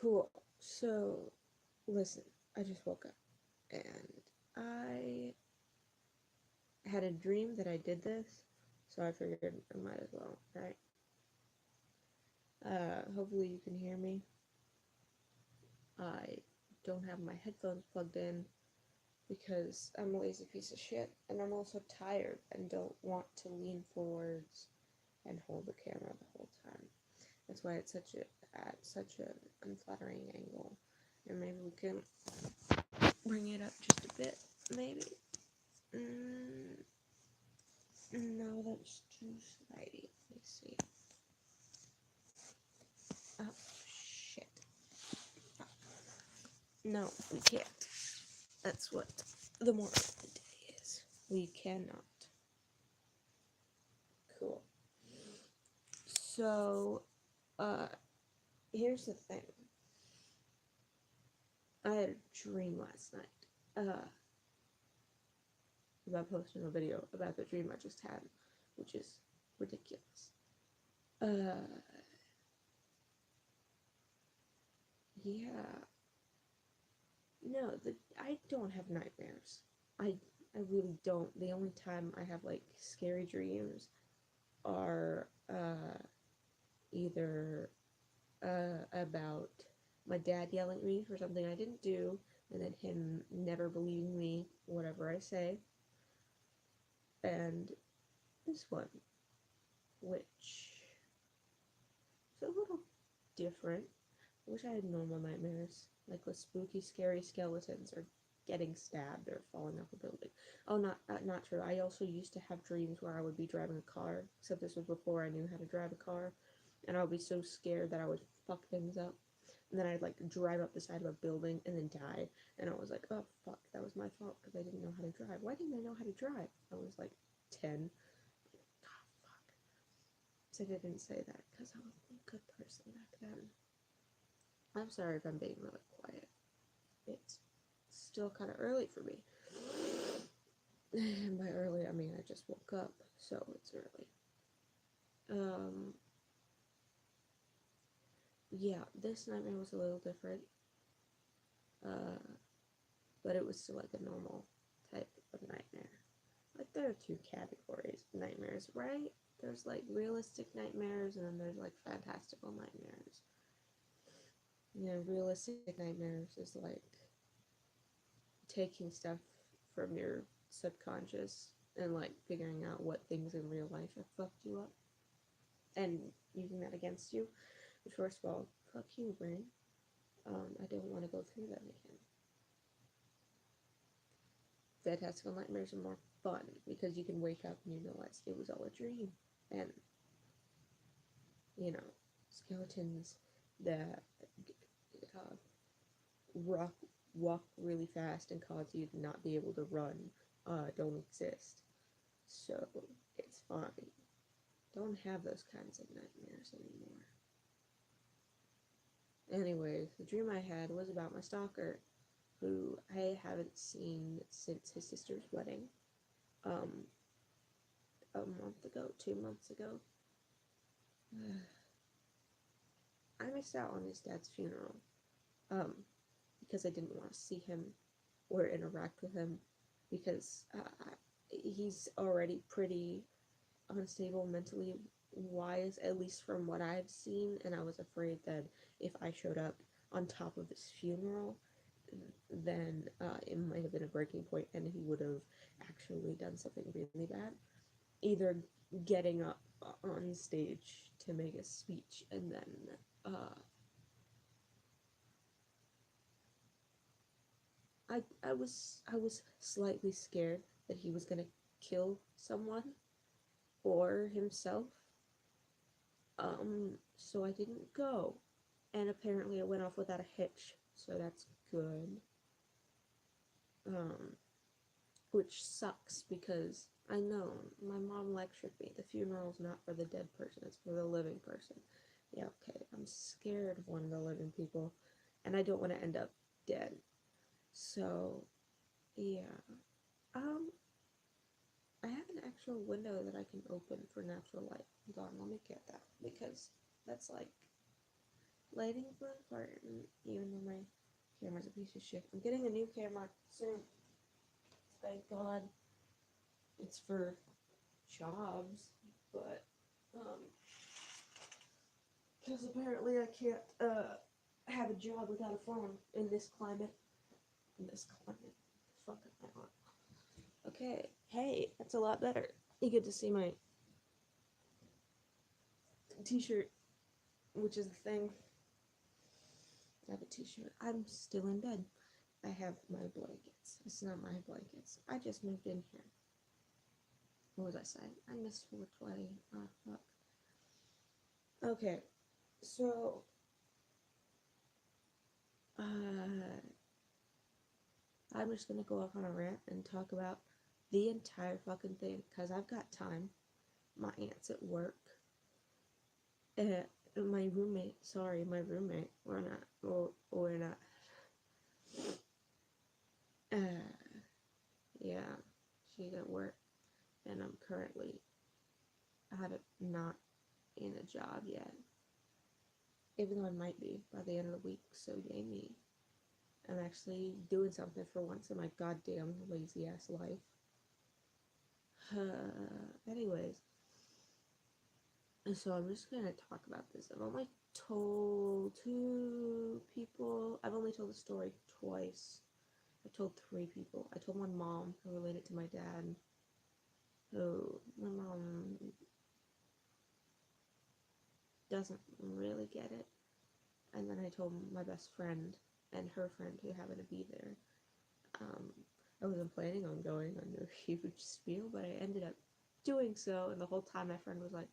Cool. So, listen, I just woke up and I had a dream that I did this, so I figured I might as well, right? Hopefully you can hear me. I don't have my headphones plugged in because I'm a lazy piece of shit, and I'm also tired and don't want to lean forwards and hold the camera the whole time. That's why it's at such an unflattering angle. And maybe we can bring it up just a bit, maybe. Mm, no, that's too slidey. Let me see. Oh, shit. No, we can't. That's what the moral of the day is. We cannot. Cool. So, uh, here's the thing. I had a dream last night, about posting a video about the dream I just had, which is ridiculous. Uh, yeah. No, I don't have nightmares. I I really don't. The only time I have like scary dreams are either about my dad yelling at me for something I didn't do, and then him never believing me, whatever I say, and this one, which is a little different. I wish I had normal nightmares, like with spooky, scary skeletons or getting stabbed or falling off a building. Oh, not true. I also used to have dreams where I would be driving a car, except this was before I knew how to drive a car, and I would be so scared that I would fuck things up. And then I'd like drive up the side of a building and then die. And I was like, oh fuck, that was my fault because I didn't know how to drive. Why didn't I know how to drive? I was like 10. Oh fuck. So I didn't say that because I was a good person back then. I'm sorry if I'm being really quiet. It's still kind of early for me. And by early, I mean I just woke up, so it's early. Um, yeah, this nightmare was a little different, uh, but it was still like a normal type of nightmare. Like there are two categories of nightmares, right? There's like realistic nightmares, and then there's like fantastical nightmares. You know, realistic nightmares is like taking stuff from your subconscious and like figuring out what things in real life have fucked you up and using that against you. Which, first of all, fuck you, brain. I don't want to go through that again. Fantastical nightmares are more fun because you can wake up and you realize it was all a dream. And, you know, skeletons that uh, rock, walk really fast and cause you to not be able to run don't exist. So it's fine. Don't have those kinds of nightmares anymore. Anyways, the dream I had was about my stalker, who I haven't seen since his sister's wedding, um, a month ago, 2 months ago. I missed out on his dad's funeral, um, because I didn't want to see him or interact with him, because he's already pretty unstable mentally wise, at least from what I've seen, and I was afraid that if I showed up on top of his funeral, then it might have been a breaking point and he would have actually done something really bad. Either getting up on stage to make a speech and then I was slightly scared that he was gonna kill someone or himself. So I didn't go. And apparently it went off without a hitch, so that's good. Um, which sucks because I know my mom lectured me. The funeral's not for the dead person, it's for the living person. Yeah, okay, I'm scared of one of the living people, and I don't want to end up dead. So, yeah. Um, I have an actual window that I can open for natural light. Hold on, let me get that because that's like lighting's not important, even though my camera's a piece of shit. I'm getting a new camera soon. Thank God. It's for jobs, but, because apparently I can't, have a job without a phone in this climate. In this climate. Fuck am I on? Okay. Hey, that's a lot better. You get to see my t-shirt, which is the thing. I have a t-shirt. I'm still in bed. I have my blankets. It's not my blankets. I just moved in here. What was I saying? I missed 420. Oh, fuck. Okay. So, I'm just gonna go off on a rant and talk about the entire fucking thing, because I've got time. My aunt's at work. My roommate, we're not, yeah, she's at work, and I'm currently not in a job yet, even though I might be by the end of the week, so yay me. I'm actually doing something for once in my goddamn lazy ass life. Anyways, so I'm just gonna talk about this. I've only told the story twice. I told 3 people. I told my mom, who related to my dad, who my mom doesn't really get it. And then I told my best friend and her friend, who happened to be there. I wasn't planning on going on a huge spiel, but I ended up doing so, and the whole time my friend was like,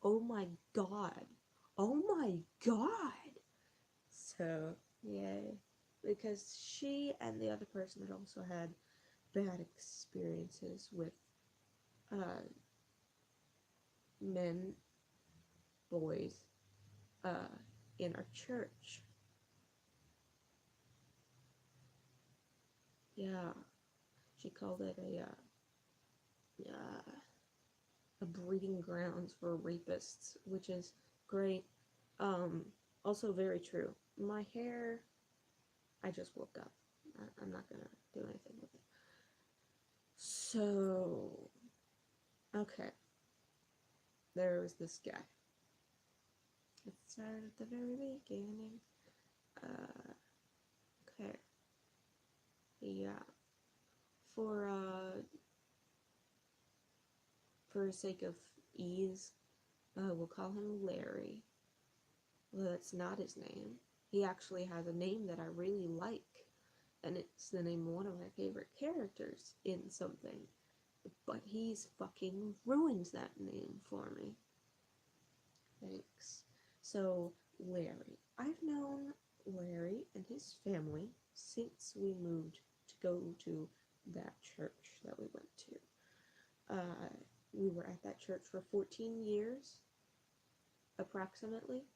oh my god, oh my god. So, yay. Because she and the other person had also had bad experiences with men, boys, in our church. Yeah, she called it a breeding grounds for rapists, which is great. Also very true. My hair, I just woke up. I'm not gonna do anything with it. So, okay. There was this guy. It started at the very beginning. Okay. Yeah. For the sake of ease, we'll call him Larry. Well, that's not his name. He actually has a name that I really like, and it's the name of one of my favorite characters in something. But he's fucking ruined that name for me. Thanks. So, Larry. I've known Larry and his family since we moved to go to that church that we went to. We were at that church for 14 years, approximately.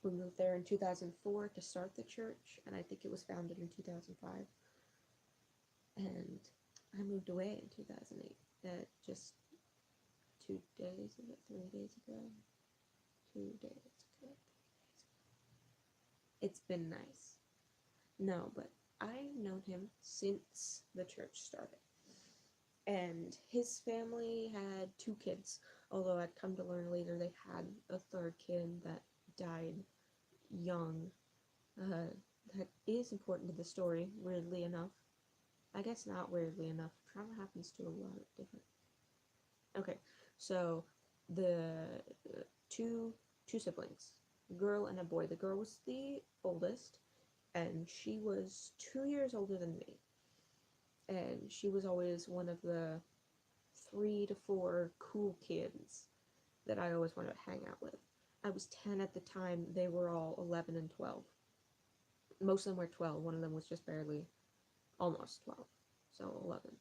We moved there in 2004 to start the church, and I think it was founded in 2005. And I moved away in 2008. Just 2 days ago, 3 days ago. 2 days ago. It's been nice. No, but I've known him since the church started. And his family had 2 kids, although I'd come to learn later they had a 3rd kid that died young. That is important to the story, weirdly enough. I guess not weirdly enough. Trauma happens to a lot of different... Okay, so the 2 siblings, a girl and a boy. The girl was the oldest, and she was 2 years older than me. And she was always one of the 3 to 4 cool kids that I always wanted to hang out with. I was 10 at the time. They were all 11 and 12. Most of them were 12. One of them was just barely almost 12. So 11.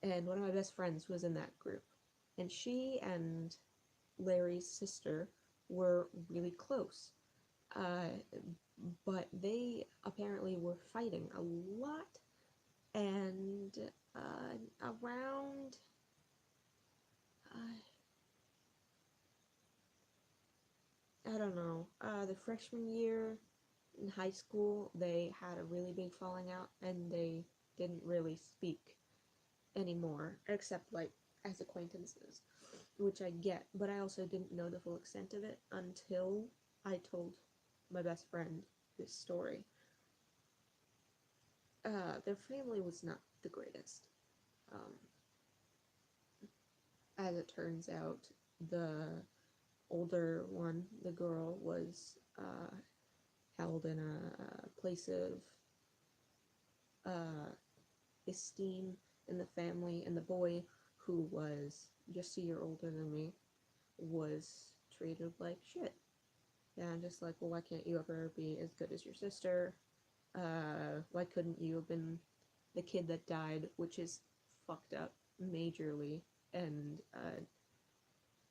And one of my best friends was in that group. And she and Larry's sister were really close. But they apparently were fighting a lot. And around... I don't know, the freshman year in high school, they had a really big falling out, and they didn't really speak anymore, except like as acquaintances, which I get, but I also didn't know the full extent of it until I told my best friend this story. Their family was not the greatest. Um, as it turns out, the older one, the girl, was held in a place of uh, esteem in the family, and the boy, who was just a year older than me, was treated like shit. Yeah, I'm just like, well, why can't you ever be as good as your sister? Why couldn't you have been the kid that died, which is fucked up majorly, and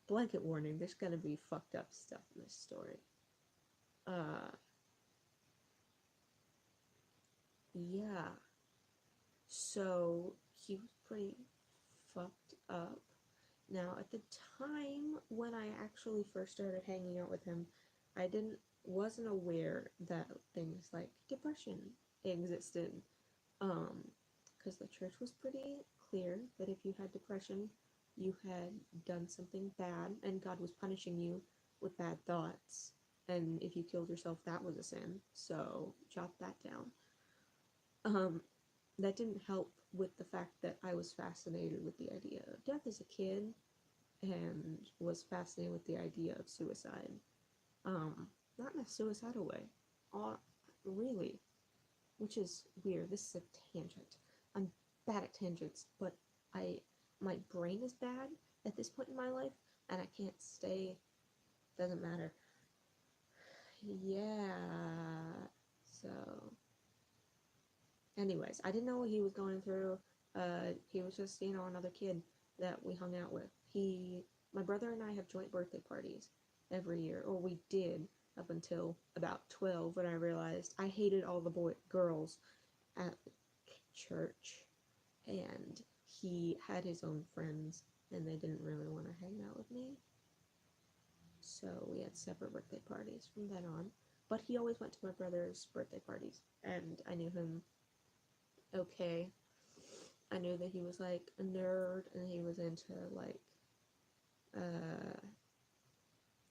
blanket warning, there's gonna be fucked up stuff in this story. Uh, yeah, so he was pretty fucked up. Now, at the time when I actually first started hanging out with him, I wasn't aware that things like depression existed. Because the church was pretty clear that if you had depression, you had done something bad, and God was punishing you with bad thoughts. And if you killed yourself, that was a sin. So jot that down. Um, that didn't help with the fact that I was fascinated with the idea of death as a kid, and was fascinated with the idea of suicide. Not in a suicidal way. Really. Which is weird. This is a tangent. I'm bad at tangents, but I my brain is bad at this point in my life, and I can't stay. Doesn't matter. Yeah. So, anyways, I didn't know what he was going through. He was just, another kid that we hung out with. My brother and I have joint birthday parties every year, or we did up until about 12, when I realized I hated all the girls at church, and he had his own friends, and they didn't really want to hang out with me. So we had separate birthday parties from then on. But he always went to my brother's birthday parties, and I knew him okay. I knew that he was like a nerd, and he was into like, uh,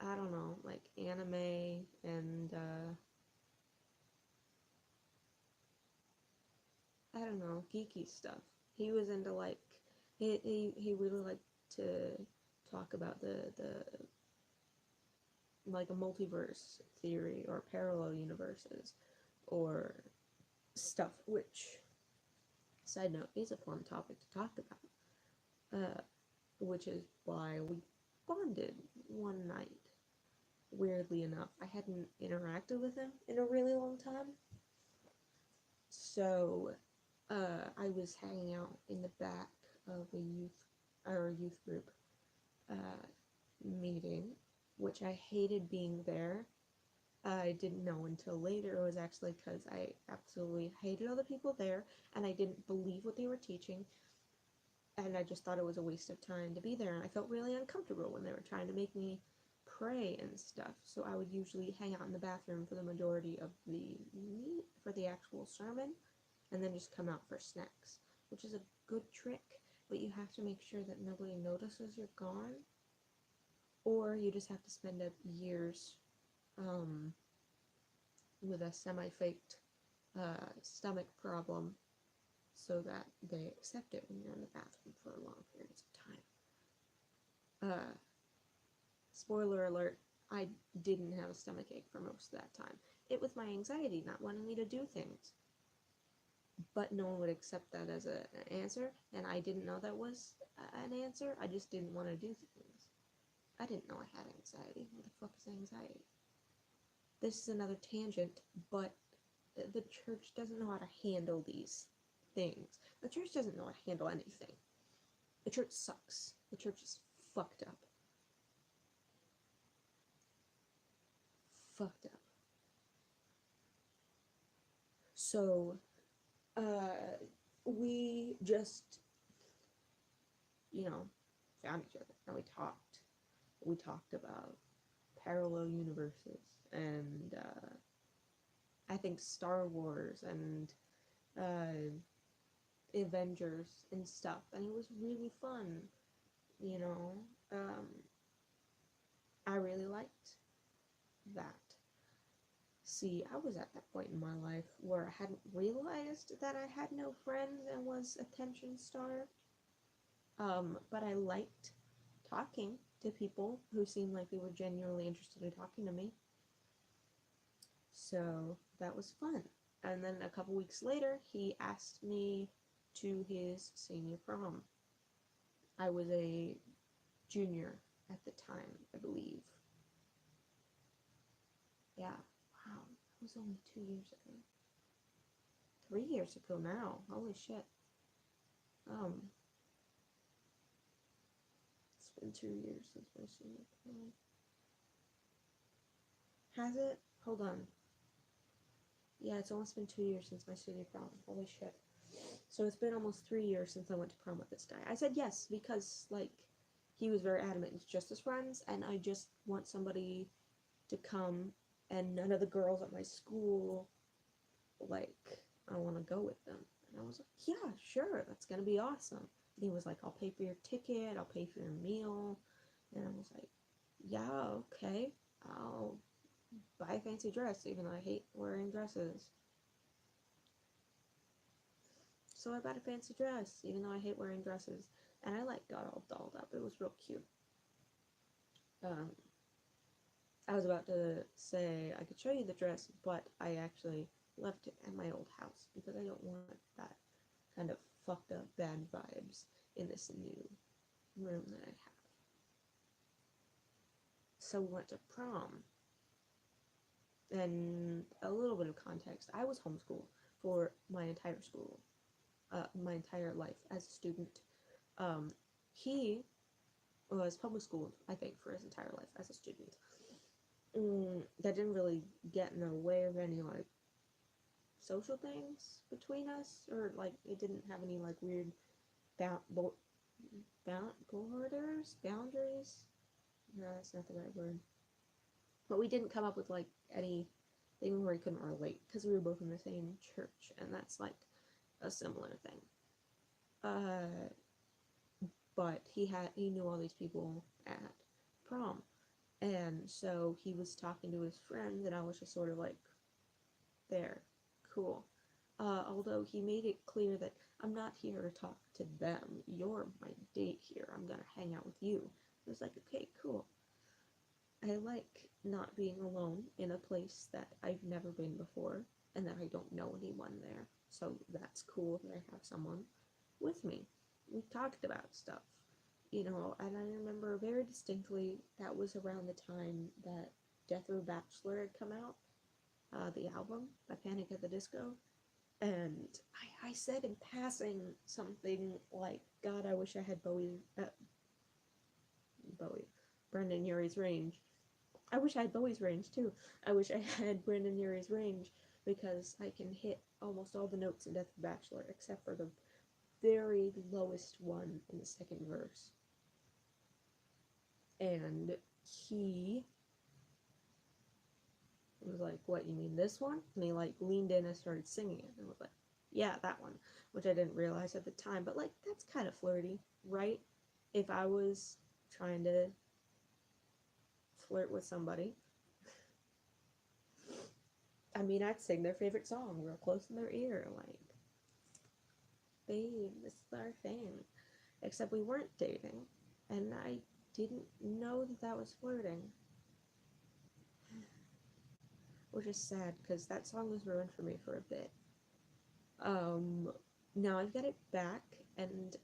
I don't know, like anime and I don't know, geeky stuff. He was into like, he really liked to talk about the like a multiverse theory or parallel universes or stuff, which, side note, is a fun topic to talk about. Which is why we bonded one night. Weirdly enough, I hadn't interacted with him in a really long time, so I was hanging out in the back of a youth group uh, meeting, which I hated being there. I didn't know until later it was actually because I absolutely hated all the people there, and I didn't believe what they were teaching, and I just thought it was a waste of time to be there, and I felt really uncomfortable when they were trying to make me pray and stuff. So I would usually hang out in the bathroom for the majority of the actual sermon, and then just come out for snacks, which is a good trick, but you have to make sure that nobody notices you're gone, or you just have to spend years um, with a semi-faked stomach problem, so that they accept it when you're in the bathroom for long periods of time. Spoiler alert, I didn't have a stomachache for most of that time. It was my anxiety not wanting me to do things. But no one would accept that as an answer, and I didn't know that was an answer. I just didn't want to do things. I didn't know I had anxiety. What the fuck is anxiety? This is another tangent, but the church doesn't know how to handle these things. The church doesn't know how to handle anything. The church sucks. The church is fucked up. Fucked up. So, we just, found each other, and we talked. We talked about parallel universes, and I think Star Wars and uh, Avengers and stuff, and it was really fun, you know. Um, I really liked that. See, I was at that point in my life where I hadn't realized that I had no friends and was attention starved. But I liked talking to people who seemed like they were genuinely interested in talking to me. So that was fun. And then a couple weeks later, he asked me to his senior prom. I was a junior at the time, I believe. Yeah, wow, that was only 2 years ago. 3 years ago now, holy shit. Um, it's been 2 years since my senior prom. Has it? Hold on. Yeah, it's almost been 2 years since my senior prom. Holy shit. So it's been almost 3 years since I went to prom with this guy. I said yes because, like, he was very adamant. It's just as friends, and I just want somebody to come, and none of the girls at my school, like, I want to go with them. And I was like, yeah, sure, that's gonna be awesome. And he was like, I'll pay for your ticket, I'll pay for your meal. And I was like, yeah, okay, I'll buy a fancy dress, even though I hate wearing dresses. So I bought a fancy dress, even though I hate wearing dresses. And I, like, got all dolled up. It was real cute. Um, I was about to say I could show you the dress, but I actually left it at my old house because I don't want that kind of fucked up bad vibes in this new room that I have. So we went to prom. And a little bit of context, I was homeschooled for my entire school, my entire life as a student. He was public schooled, I think, for his entire life as a student. That didn't really get in the way of any, like, social things between us, or, like, it didn't have any, like, weird boundaries. No, that's not the right word. But we didn't come up with, like, anything where we couldn't relate, because we were both in the same church, and that's, like, a similar thing. But he knew all these people at prom, and so he was talking to his friends, and I was just sort of like, there, cool. Although he made it clear that I'm not here to talk to them. You're my date here. I'm gonna hang out with you. I was like, okay, cool. I like not being alone in a place that I've never been before and that I don't know anyone there. So that's cool that I have someone with me. We talked about stuff, and I remember very distinctly that was around the time that Death of a Bachelor had come out, the album by Panic at the Disco. And I said in passing something like, God, I wish I had Brendan Urie's range. I wish I had Bowie's range too. I wish I had Brendan Urie's range because I can hit almost all the notes in Death of the Bachelor except for the very lowest one in the second verse. And he was like, what, you mean this one? And he, like, leaned in and started singing it. And I was like, yeah, that one. Which I didn't realize at the time. But, like, that's kind of flirty, right? If I was trying to flirt with somebody, I mean, I'd sing their favorite song real close in their ear, like, babe, this is our thing. Except we weren't dating, and I didn't know that that was flirting. Which is sad, because that song was ruined for me for a bit. Now I've got it back, and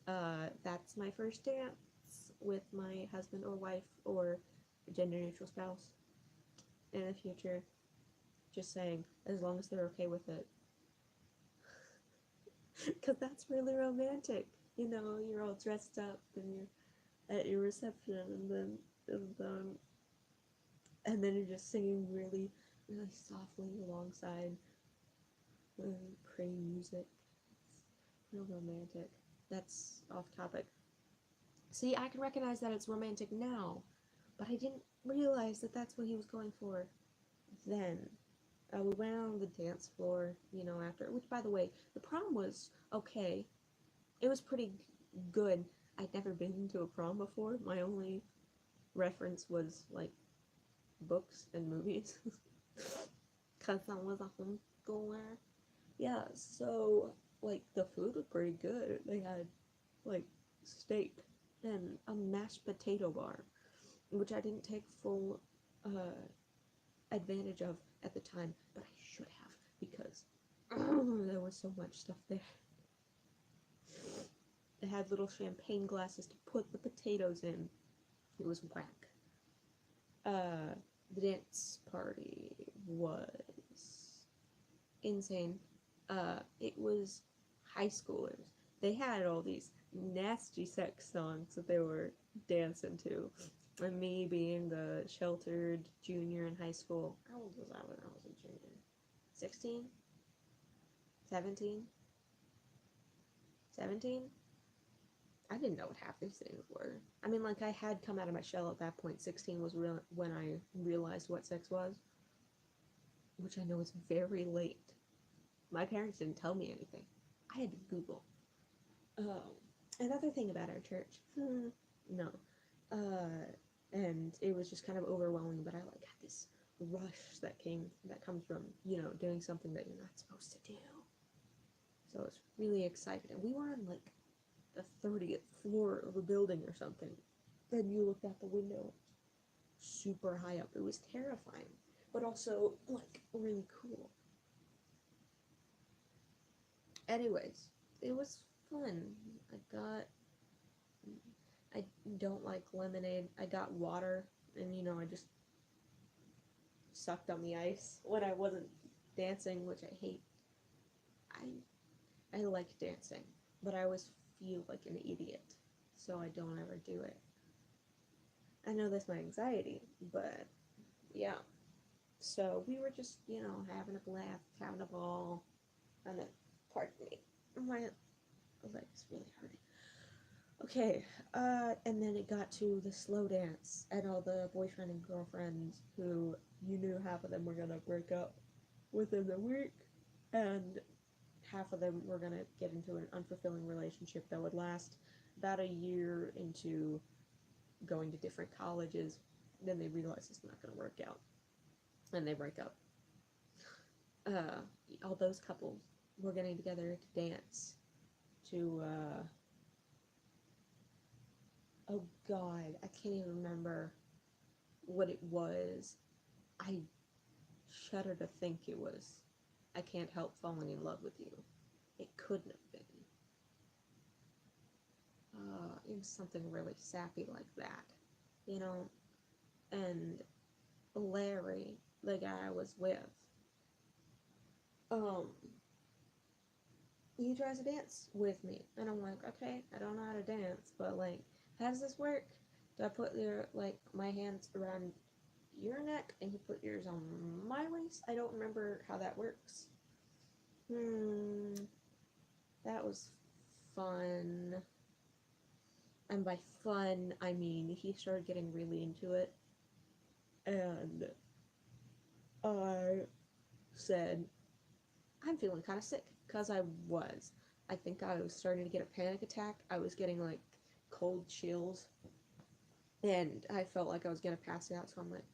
that's my first dance with my husband or wife or gender neutral spouse in the future. Just saying, as long as they're okay with it. Because that's really romantic. You're all dressed up and you're at your reception, and then you're just singing really, really softly alongside pretty music. It's real romantic. That's off topic. See, I can recognize that it's romantic now, but I didn't realize that that's what he was going for then. We went out on the dance floor, after, which, by the way, the prom was okay. It was pretty good. I'd never been to a prom before. My only reference was, like, books and movies. Because I was a homeschooler. Yeah, so, like, the food was pretty good. They had, like, steak and a mashed potato bar, which I didn't take full advantage of at the time, but I should have because there was so much stuff there. They had little champagne glasses to put the potatoes in. It was whack. The dance party was insane. It was high schoolers. They had all these nasty sex songs that they were dancing to. And me being the sheltered junior in high school. How old was I when I was a junior? 16? 17? 17? I didn't know what half these things were. I mean, like, I had come out of my shell at that point. 16 was when I realized what sex was, which I know is very late. My parents didn't tell me anything. I had to Google. Another thing about our church, no. And it was just kind of overwhelming, but I, like, had this rush that comes from, doing something that you're not supposed to do. So I was really excited. And we were on, like, the 30th floor of a building or something. Then you looked out the window, super high up. It was terrifying, but also, like, really cool. Anyways, it was fun. I don't like lemonade. I got water, and, I just sucked on the ice when I wasn't dancing, which I hate. I like dancing, but I always feel like an idiot, so I don't ever do it. I know that's my anxiety, but yeah. So we were just, having a blast, having a ball, and then, pardon me, my leg's really hurting. Okay, and then it got to the slow dance, and all the boyfriend and girlfriends who you knew half of them were gonna break up within the week, and half of them were gonna get into an unfulfilling relationship that would last about a year into going to different colleges. Then they realize it's not gonna work out, and they break up. All those couples were getting together to dance to oh god, I can't even remember what it was. I shudder to think it was I Can't Help Falling in Love with You. It couldn't have been. It was something really sappy like that, you know? And Larry, the guy I was with, um, he tries to dance with me. And I'm like, okay, I don't know how to dance, but, like, how does this work? Do I put my hands around your neck and you put yours on my waist? I don't remember how that works. That was fun. And by fun, I mean he started getting really into it. And I said, I'm feeling kind of sick. Because I was. I think I was starting to get a panic attack. I was getting, like, cold chills. And I felt like I was going to pass out. So I'm like,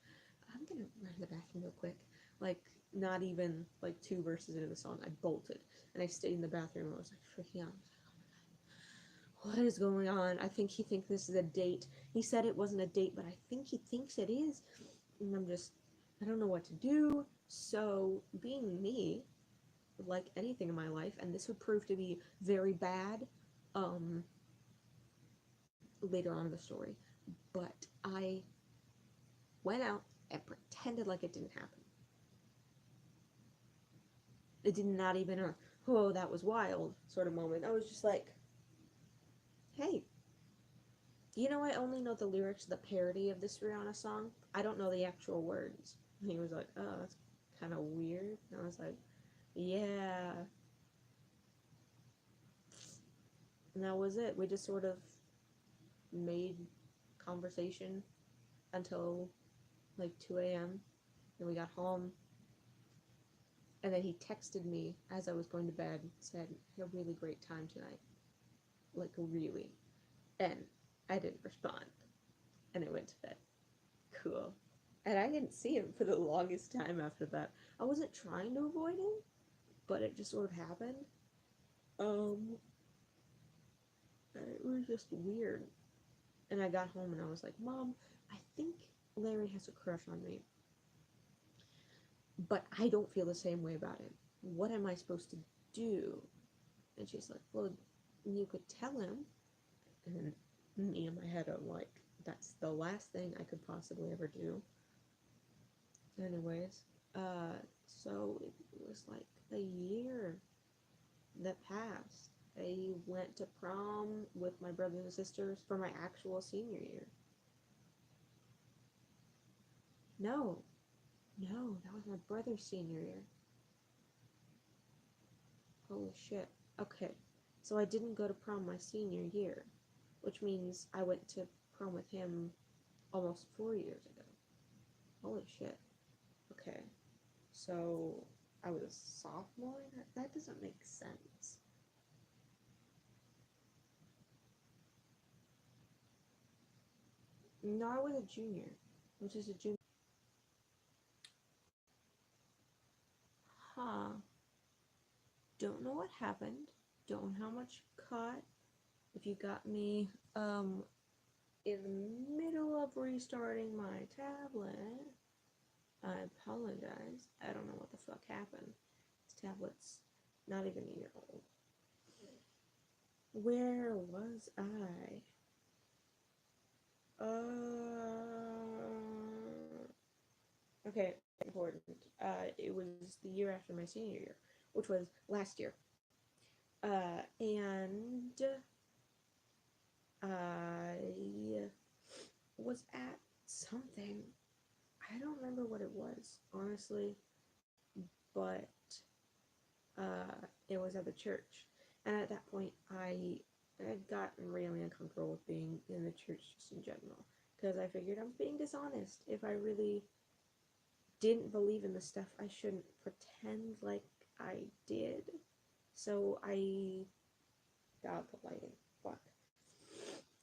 I'm going to run to the bathroom real quick. Like, not even, like, 2 verses into the song, I bolted. And I stayed in the bathroom and I was, like, freaking out. What is going on? I think he thinks this is a date. He said it wasn't a date, but I think he thinks it is. And I don't know what to do. So, being me, like anything in my life, and this would prove to be very bad later on in the story, but I went out and pretended like it didn't happen. It did not even oh, that was wild sort of moment. I was just like, hey, I only know the lyrics of the parody of this Rihanna song. I don't know the actual words. And he was like, oh, that's kind of weird. And I was like, yeah. And that was it. We just sort of made conversation until like 2 a.m. Then we got home, and then he texted me as I was going to bed, said, "Had a really great time tonight." Like, really. And I didn't respond. And I went to bed. Cool. And I didn't see him for the longest time after that. I wasn't trying to avoid him, but it just sort of happened. Um, it was just weird. And I got home and I was like, Mom, I think Larry has a crush on me, but I don't feel the same way about him. What am I supposed to do? And she's like, well, you could tell him. And me in my head, I'm like, that's the last thing I could possibly ever do. Anyways, so it was like a year that passed. I went to prom with my brothers and sisters for my actual senior year. No, no, that was my brother's senior year. Holy shit. Okay, so I didn't go to prom my senior year, which means I went to prom with him almost 4 years ago. Holy shit. Okay, so I was a sophomore? That doesn't make sense. No, I was a junior. Which is a junior. Huh. Don't know what happened. Don't know how much you caught. If you got me, in the middle of restarting my tablet, I apologize. I don't know what the fuck happened. This tablet's not even a year old. Where was I? Okay, important. It was the year after my senior year, which was last year. And I was at something. I don't remember what it was, honestly, but it was at the church. And at that point, I had gotten really uncomfortable with being in the church just in general. Because I figured I was being dishonest. If I really didn't believe in the stuff, I shouldn't pretend like I did. So I. God, the lighting. Fuck.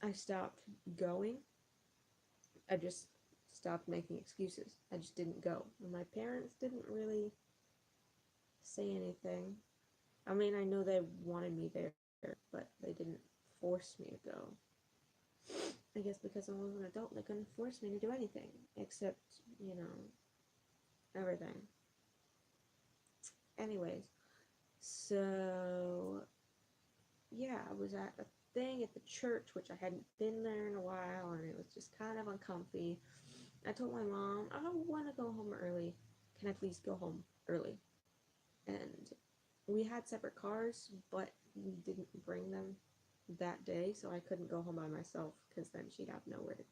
I stopped going. I just stopped making excuses. I just didn't go. And my parents didn't really say anything. I mean, I know they wanted me there, but they didn't force me to go. I guess because I was an adult, they couldn't force me to do anything except, everything. Anyways, so yeah, I was at a thing at the church, which I hadn't been there in a while, and it was just kind of uncomfy. I told my mom, I want to go home early. Can I please go home early? And we had separate cars, but we didn't bring them that day, so I couldn't go home by myself because then she'd have nowhere to,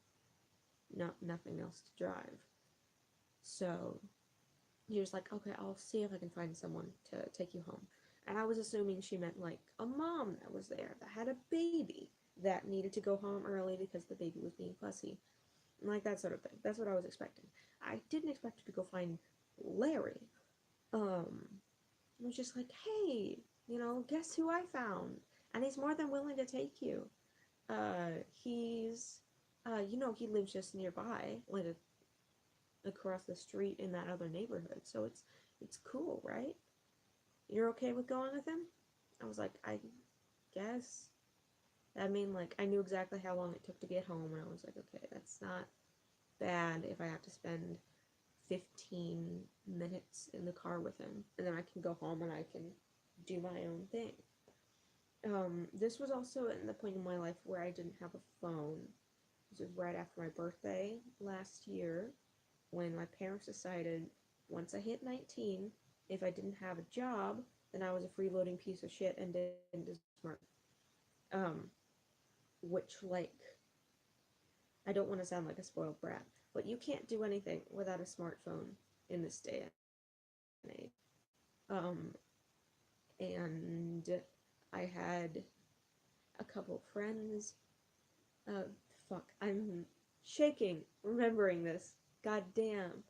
nothing else to drive. So he was like, okay, I'll see if I can find someone to take you home. And I was assuming she meant like a mom that was there that had a baby that needed to go home early because the baby was being fussy. Like that sort of thing. That's what I was expecting. I didn't expect her to go find Larry. I was just like, hey, guess who I found? And he's more than willing to take you. He's, he lives just nearby, like across the street in that other neighborhood. So it's cool, right? You're okay with going with him? I was like, I guess. I mean, like, I knew exactly how long it took to get home, and I was like, okay, that's not bad if I have to spend 15 minutes in the car with him, and then I can go home and I can do my own thing. This was also in the point in my life where I didn't have a phone. This was right after my birthday last year, when my parents decided once I hit 19, if I didn't have a job, then I was a freeloading piece of shit and didn't deserve smart. Um, which, like, I don't want to sound like a spoiled brat, but you can't do anything without a smartphone in this day and age. Um, and I had a couple friends. Uh, fuck, I'm shaking, remembering this. God damn.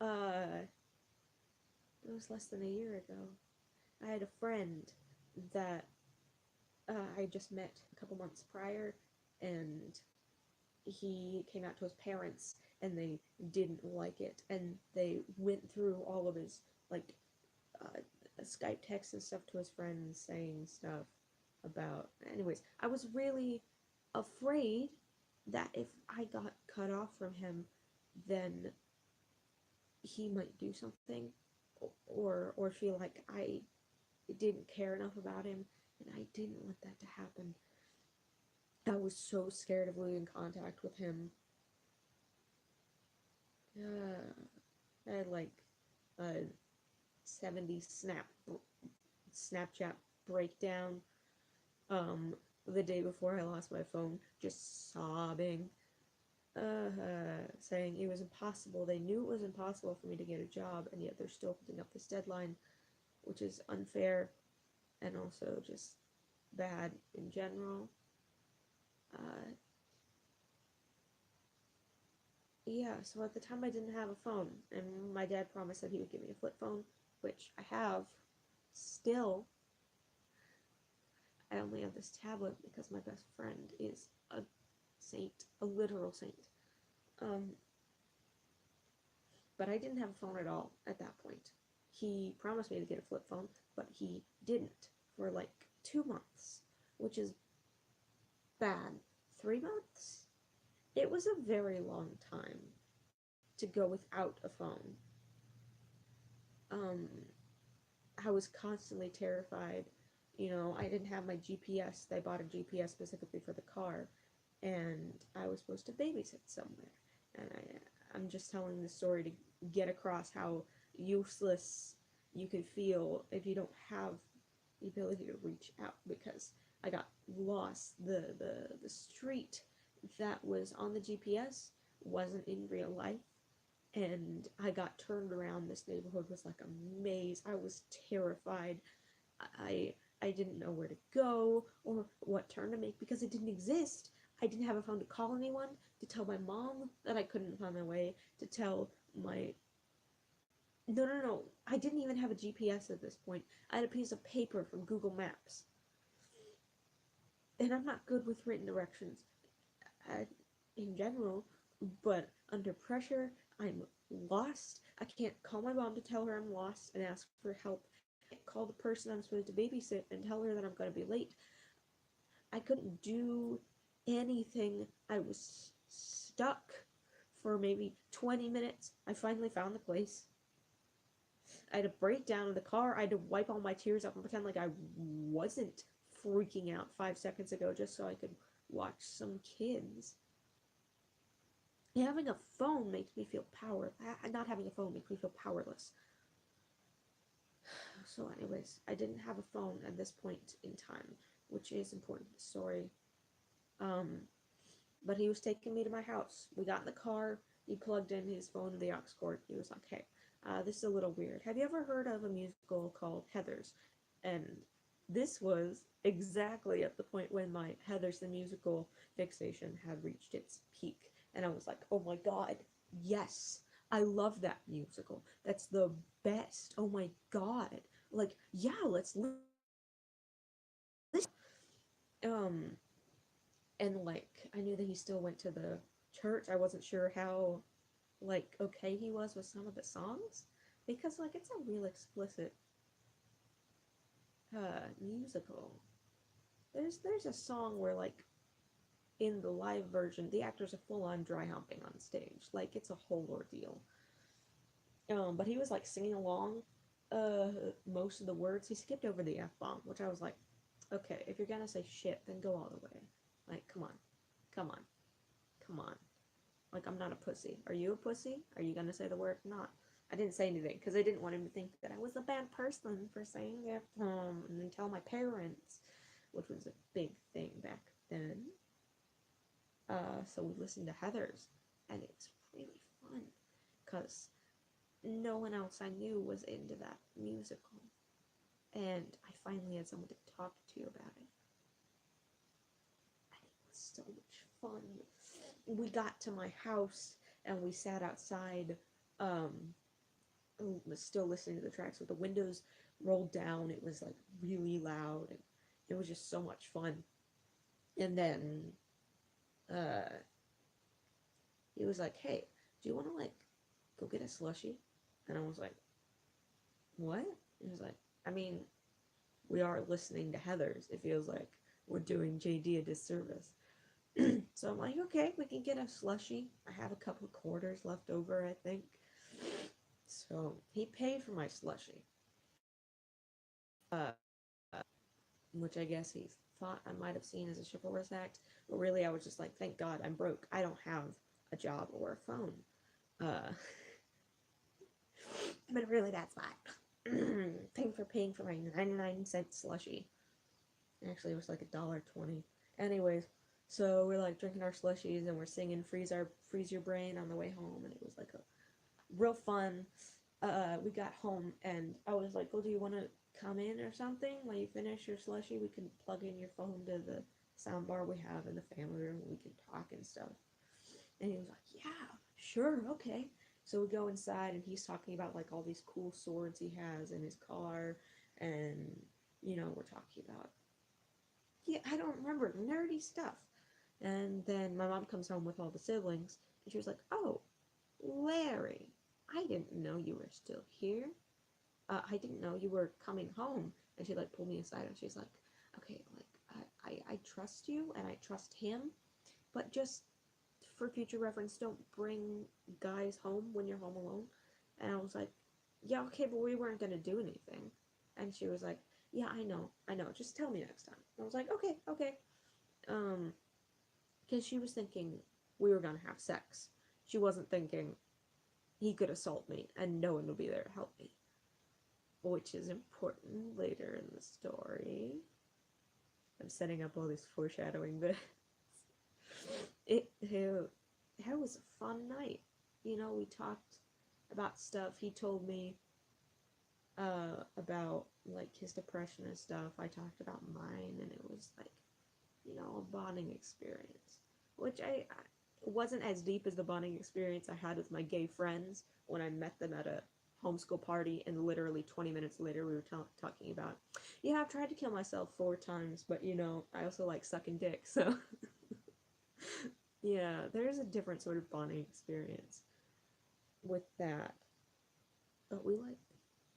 Uh, it was less than a year ago. I had a friend that I just met a couple months prior, and he came out to his parents, and they didn't like it, and they went through all of his, like, uh, Skype texts and stuff to his friends saying stuff about. Anyways, I was really afraid that if I got cut off from him, then he might do something, or feel like I didn't care enough about him, and I didn't want that to happen. I was so scared of losing contact with him. I had like a 70 Snapchat breakdown the day before I lost my phone, just sobbing, saying it was impossible. They knew it was impossible for me to get a job, and yet they're still holding up this deadline, which is unfair and also just bad in general. Uh, yeah, so at the time I didn't have a phone, and my dad promised that he would give me a flip phone, which I have still. I only have this tablet because my best friend is a saint, a literal saint. Um, but I didn't have a phone at all at that point. He promised me to get a flip phone, but he didn't for like 2 months, which is bad. 3 months? It was a very long time to go without a phone. Um, I was constantly terrified. I didn't have my GPS. They bought a GPS specifically for the car, and I was supposed to babysit somewhere. And I'm just telling this story to get across how useless you can feel if you don't have the ability to reach out, because I got lost. The street that was on the GPS wasn't in real life, and I got turned around. This neighborhood was like a maze. I was terrified. I didn't know where to go or what turn to make because it didn't exist. I didn't have a phone to call anyone, to tell my mom that I couldn't find my way, to tell my no, no, no. I didn't even have a GPS at this point. I had a piece of paper from Google Maps. And I'm not good with written directions uh, in general, but under pressure, I'm lost. I can't call my mom to tell her I'm lost and ask for help. I can't call the person I'm supposed to babysit and tell her that I'm going to be late. I couldn't do anything. I was stuck for maybe 20 minutes. I finally found the place. I had a breakdown in the car. I had to wipe all my tears up and pretend like I wasn't freaking out 5 seconds ago just so I could watch some kids. Having a phone makes me feel not having a phone makes me feel powerless. So anyways, I didn't have a phone at this point in time, which is important to the story. Um, but he was taking me to my house. We got in the car. He plugged in his phone to the aux cord. He was like, "Hey, this is a little weird. Have you ever heard of a musical called Heathers?" And this was exactly at the point when my Heathers the musical fixation had reached its peak. And I was like, "Oh my god, yes! I love that musical. That's the best. Oh my god. Like, yeah, let's listen." Um, and like, I knew that he still went to the church. I wasn't sure how like okay he was with some of the songs, because like it's a real explicit musical. There's a song where like in the live version the actors are full on dry humping on stage, like it's a whole ordeal. But he was like singing along uh most of the words. He skipped over the F-bomb, which I was like, okay, if you're gonna say shit, then go all the way. Like, come on, come on, come on. Like, I'm not a pussy. Are you a pussy? Are you gonna say the word? Not. I didn't say anything because I didn't want him to think that I was a bad person for saying it, and then tell my parents, which was a big thing back then. So we listened to Heather's, and it was really fun because no one else I knew was into that musical, and I finally had someone to talk to about it, and it was so much fun. we got to my house and we sat outside, um, was still listening to the tracks with the windows rolled down. It was like really loud, and it was just so much fun. And then uh, he was like, "Hey, do you want to like go get a slushie?" And I was like, "What?" He was like, "I mean, we are listening to Heather's. It feels like we're doing JD a disservice." So I'm like, "Okay, we can get a slushie. I have a couple of quarters left over, I think." So he paid for my slushie, uh, which I guess he thought I might have seen as a chivalrous act, but really I was just like, "Thank God I'm broke. I don't have a job or a phone." Uh, but really, that's why. Paying for my 99-cent slushie. Actually, it was like $1.20. Anyways, so we're like drinking our slushies and we're singing Freeze Your Brain" on the way home, and it was like a real fun. We got home and I was like, "Well, do you want to come in or something while you finish your slushie? We can plug in your phone to the sound bar we have in the family room. We can talk and stuff." And he was like, "Yeah, sure, okay." So we go inside and he's talking about like all these cool swords he has in his car, and we're talking about, yeah, I don't remember, nerdy stuff. And then my mom comes home with all the siblings, and she was like, "Oh, Larry, I didn't know you were still here. I didn't know you were coming home." And she like pulled me aside and she's like, "Okay, like I trust you and I trust him, but just for future reference, don't bring guys home when you're home alone." And I was like, "Yeah, okay, but we weren't gonna do anything." And she was like, "Yeah, I know. Just tell me next time." And I was like, "Okay, okay." Um, because she was thinking we were gonna have sex. She wasn't thinking he could assault me and no one would be there to help me, which is important later in the story. I'm setting up all these foreshadowing bits. It was a fun night. We talked about stuff. He told me about like his depression and stuff. I talked about mine, and it was like, a bonding experience, which I wasn't as deep as the bonding experience I had with my gay friends when I met them at a homeschool party, and literally 20 minutes later we were talking about, "Yeah, I've tried to kill myself 4 times, but I also like sucking dick." So yeah, there's a different sort of bonding experience with that, but we like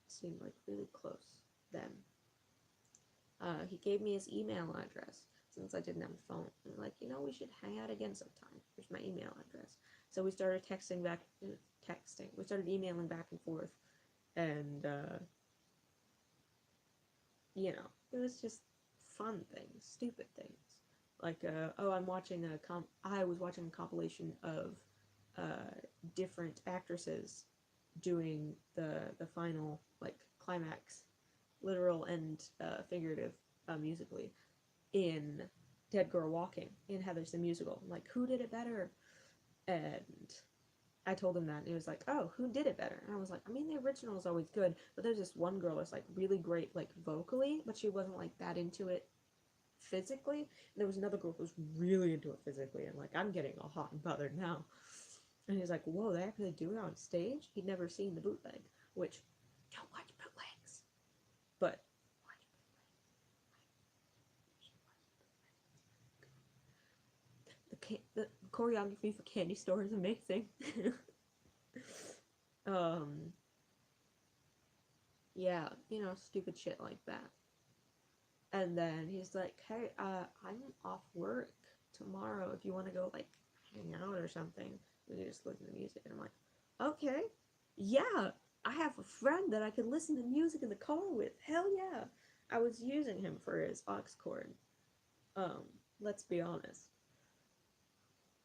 seemed like really close then. He gave me his email address since I didn't have a phone. And like, we should hang out again sometime. Here's my email address. So we started texting. We started emailing back and forth, and it was just fun things, stupid things. Like, oh, I was watching a compilation of different actresses doing the final like climax, literal and figurative, musically, in Dead Girl Walking, in Heather's the Musical. I'm like, who did it better? And I told him that, and he was like, "Oh, who did it better?" And I was like, "I mean, the original is always good, but there's this one girl that's like really great, like vocally, but she wasn't like that into it physically. And there was another girl who was really into it physically, and like, I'm getting all hot and bothered now." And he's like, "Whoa, they actually do it on stage?" He'd never seen the bootleg, which, don't watch bootlegs, but the choreography for Candy Store is amazing. um, yeah, stupid shit like that. And then he's like, "Hey, I'm off work tomorrow. If you want to go like hang out or something, we can just listen to music." And I'm like, "Okay, yeah, I have a friend that I could listen to music in the car with. Hell yeah!" I was using him for his aux cord. Um, let's be honest.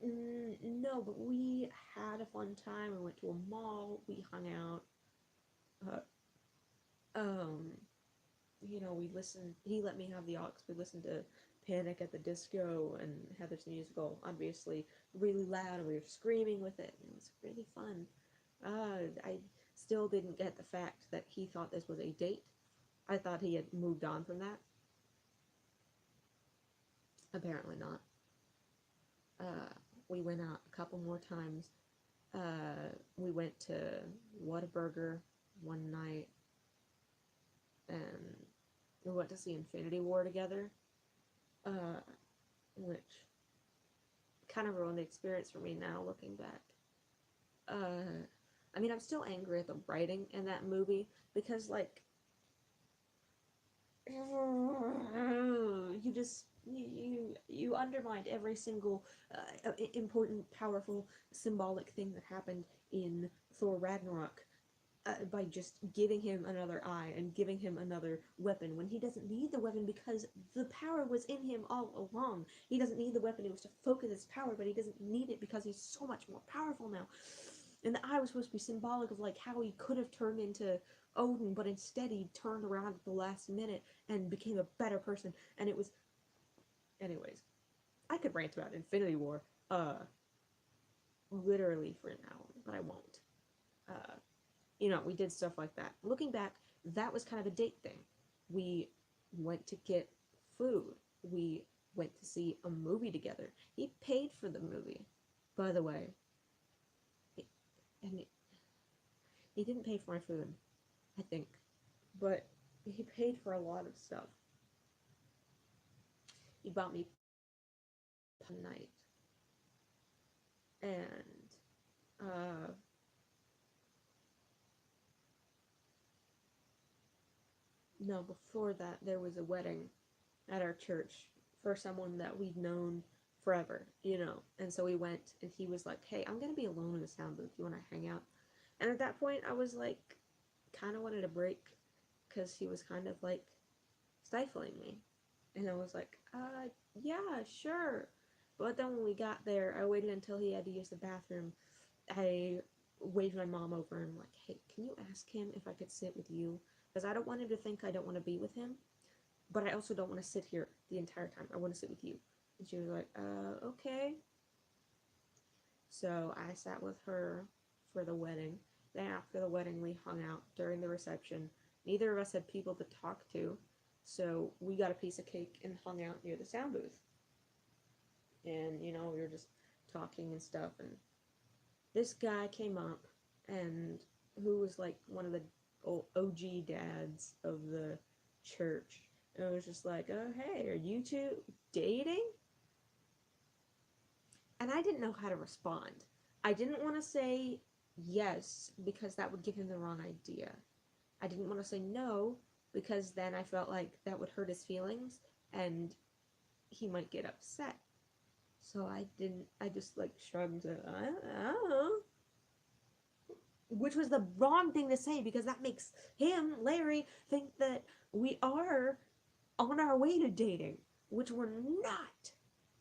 No, but we had a fun time. We went to a mall. We hung out. Uh, um, we listened. He let me have the aux. We listened to Panic at the Disco and Heather's Musical, obviously really loud, and we were screaming with it. And it was really fun. I still didn't get the fact that he thought this was a date. I thought he had moved on from that. Apparently not. we went out a couple more times. We went to Whataburger one night, and we went to see Infinity War together, uh, which kind of ruined the experience for me now looking back. I mean, I'm still angry at the writing in that movie because, like, you undermined every single important, powerful, symbolic thing that happened in Thor Ragnarok by just giving him another eye and giving him another weapon when he doesn't need the weapon because the power was in him all along. He doesn't need the weapon, it was to focus his power, but he doesn't need it because he's so much more powerful now. And the eye was supposed to be symbolic of like how he could have turned into Odin, but instead he turned around at the last minute and became a better person. And it was, anyways, I could rant about Infinity War, literally for an hour, but I won't. Uh, we did stuff like that. Looking back, that was kind of a date thing. We went to get food. We went to see a movie together. He paid for the movie, by the way. And he didn't pay for my food, I think. But he paid for a lot of stuff. He bought me one night. And, uh, no, before that, there was a wedding at our church for someone that we'd known forever. And so we went, and he was like, hey, I'm going to be alone in the sound booth. You want to hang out? And at that point, I was like, kind of wanted a break because he was kind of like stifling me. And I was like, yeah, sure. But then when we got there, I waited until he had to use the bathroom. I waved my mom over and I'm like, hey, can you ask him if I could sit with you? Because I don't want him to think I don't want to be with him, but I also don't want to sit here the entire time. I want to sit with you. And she was like, okay. So I sat with her for the wedding. Then after the wedding, we hung out during the reception. Neither of us had people to talk to, so we got a piece of cake and hung out near the sound booth. And, we were just talking and stuff. And this guy came up, and who was like one of the old OG dads of the church. And it was just like, oh, hey, are you two dating? And I didn't know how to respond. I didn't want to say yes because that would give him the wrong idea. I didn't want to say no because then I felt like that would hurt his feelings and he might get upset. So I just like shrugged, I don't know. Which was the wrong thing to say because that makes him, Larry, think that we are on our way to dating, which we're not.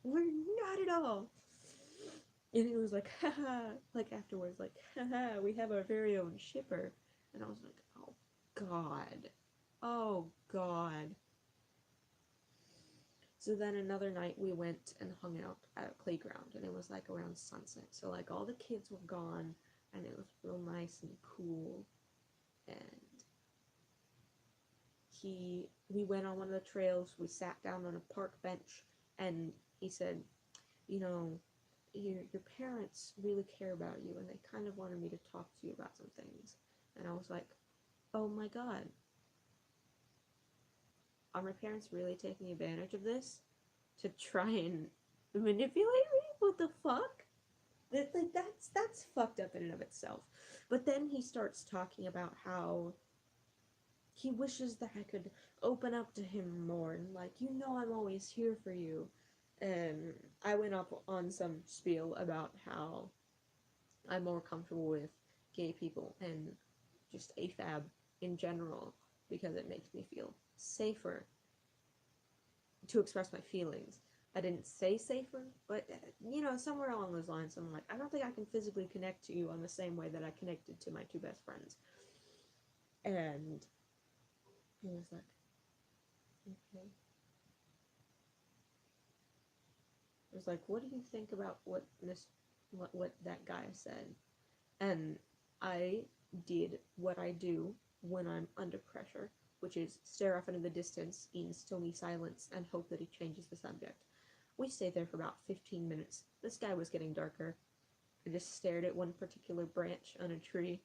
We're not at all. And it was like, haha, like afterwards, like, haha, we have our very own shipper. And I was like, oh, God. Oh, God. So then another night we went and hung out at a playground, and it was like around sunset. So, like, all the kids were gone, and it was real nice and cool. And we went on one of the trails, we sat down on a park bench, and he said, you know, your parents really care about you and they kind of wanted me to talk to you about some things. And I was like, oh my God, are my parents really taking advantage of this to try and manipulate me? What the fuck? That's fucked up in and of itself. But then he starts talking about how he wishes that I could open up to him more and like, I'm always here for you. And I went up on some spiel about how I'm more comfortable with gay people and just AFAB in general because it makes me feel safer to express my feelings. I didn't say safer, but somewhere along those lines, I'm like, I don't think I can physically connect to you on the same way that I connected to my two best friends. And he was like, okay. I was like, what do you think about what that guy said? And I did what I do when I'm under pressure, which is stare off into the distance in stony silence and hope that he changes the subject. We stayed there for about 15 minutes. The sky was getting darker. I just stared at one particular branch on a tree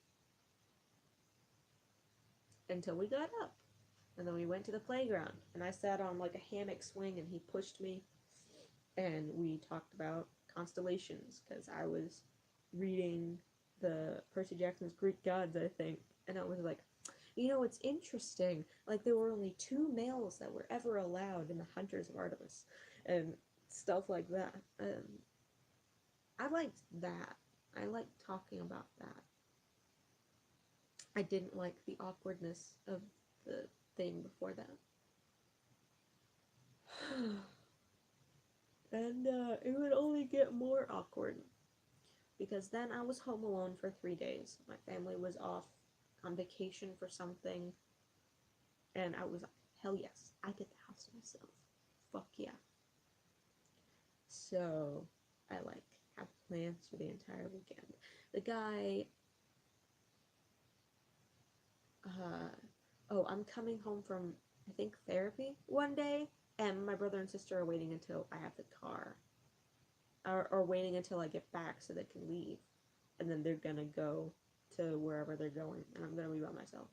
until we got up. And then we went to the playground, and I sat on like a hammock swing, and he pushed me, and we talked about constellations, because I was reading the Percy Jackson's Greek Gods, I think, and I was like, you know, it's interesting, like there were only 2 males that were ever allowed in the Hunters of Artemis, and stuff like that. I liked that. I liked talking about that. I didn't like the awkwardness of the thing before that. And it would only get more awkward, because then I was home alone for 3 days. My family was off on vacation for something, and I was like, hell yes, I get the house to myself. Fuck yeah. So I like have plans for the entire weekend. The guy, I'm coming home from, I think, therapy one day, and my brother and sister are waiting until I have the car, or waiting until I get back so they can leave, and then they're gonna go to wherever they're going, and I'm gonna be by myself.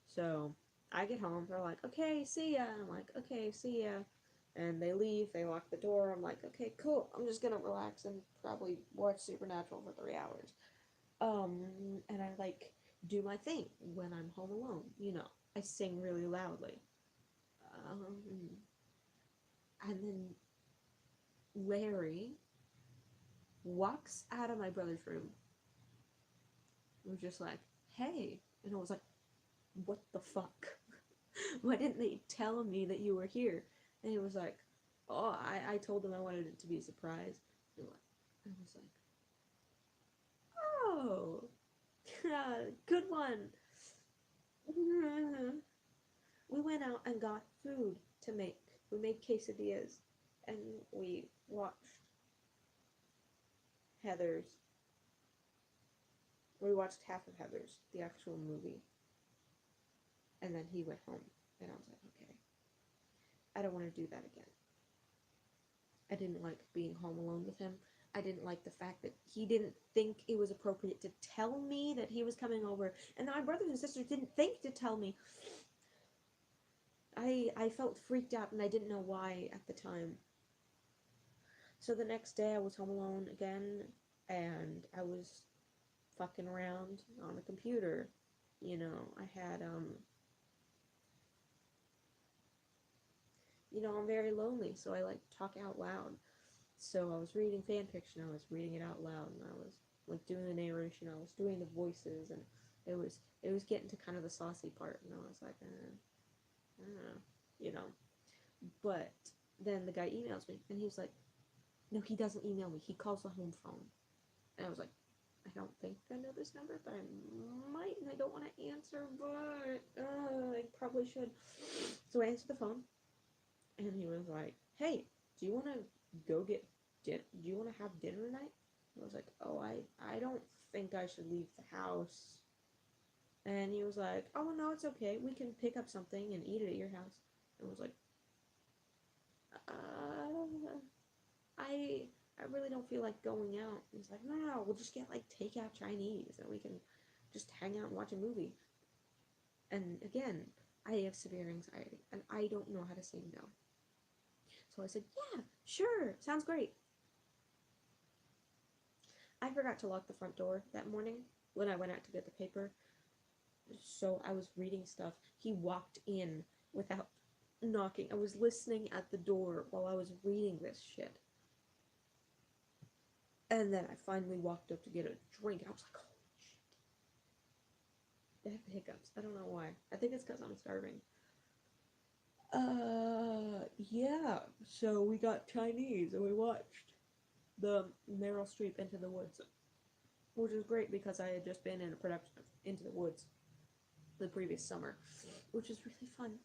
So I get home, they're like, okay, see ya, and I'm like, okay, see ya, and they leave, they lock the door, I'm like, okay, cool, I'm just gonna relax and probably watch Supernatural for 3 hours. And I like do my thing when I'm home alone, you know. I sing really loudly. Um, and then Larry walks out of my brother's room. He was just like, hey. And I was like, what the fuck? Why didn't they tell me that you were here? And he was like, oh, I told them I wanted it to be a surprise. And I was like, oh, good one. We went out and got food to make. We made quesadillas, and we watched Heather's. We watched half of Heather's, the actual movie, and then he went home, and I was like, okay, I don't want to do that again. I didn't like being home alone with him. I didn't like the fact that he didn't think it was appropriate to tell me that he was coming over, and my brothers and sisters didn't think to tell me. I felt freaked out, and I didn't know why at the time. So the next day I was home alone again, and I was fucking around on the computer. You know, I had, I'm very lonely, so I like talk out loud. So I was reading fan fiction, I was reading it out loud, and I was like doing the narration, I was doing the voices, and it was getting to kind of the saucy part, and I was like, I don't know, you know. But then the guy emails me, and he's like, no, he doesn't email me, he calls the home phone. And I was like, I don't think I know this number, but I might, and I don't want to answer, but I probably should. So I answered the phone, and he was like, hey, do you want to go get dinner? Do you want to have dinner tonight? And I was like, oh, I don't think I should leave the house. And he was like, oh, no, it's okay. We can pick up something and eat it at your house. And I was like, I really don't feel like going out. And he's like, no, we'll just get like takeout Chinese and we can just hang out and watch a movie. And again, I have severe anxiety and I don't know how to say no. So I said, yeah, sure, sounds great. I forgot to lock the front door that morning when I went out to get the paper. So I was reading stuff. He walked in without knocking. I was listening at the door while I was reading this shit. And then I finally walked up to get a drink, and I was like, holy shit. I have the hiccups. I don't know why. I think it's because I'm starving. Yeah. So we got Chinese, and we watched the Meryl Streep Into the Woods, which was great because I had just been in a production of Into the Woods the previous summer, which was really fun.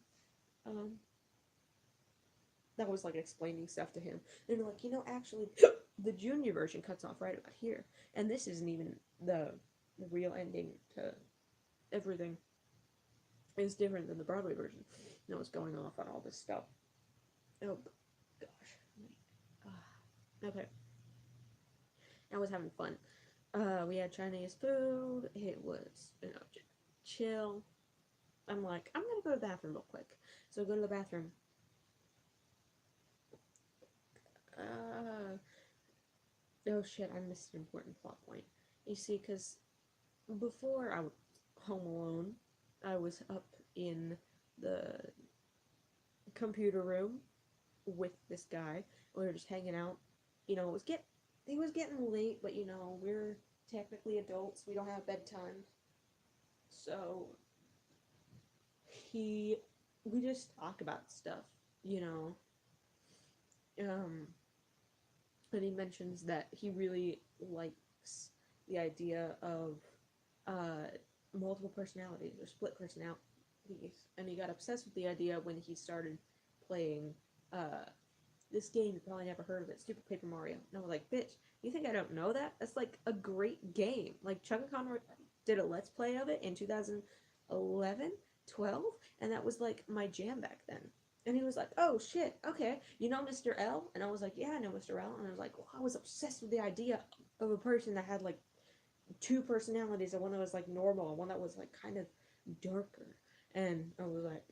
That was like explaining stuff to him. And they're like, actually, the junior version cuts off right about here, and this isn't even the real ending to everything. It's different than the Broadway version. And I was going off on all this stuff. Oh gosh, Okay. I was having fun. We had Chinese food. It was, just chill. I'm like, I'm gonna go to the bathroom real quick. So I go to the bathroom. Uh, oh shit, I missed an important plot point. You see, because before I was home alone, I was up in the computer room with this guy. We were just hanging out. It was getting late, but we're technically adults. We don't have bedtime, so he we just talk about stuff, you know. Um, and he mentions that he really likes the idea of uh, multiple personalities or split personalities, and he got obsessed with the idea when he started playing uh, this game. You probably never heard of it, Super Paper Mario. And I was like, bitch, you think I don't know that? That's like a great game. Like Chuck and Connor did a let's play of it in 2011, 12, and that was like my jam back then. And he was like, oh shit, okay, you know Mr. L? And I was like, yeah, I know Mr. L. And I was like, well, I was obsessed with the idea of a person that had like two personalities, and one that was like normal and one that was like kind of darker. And I was like,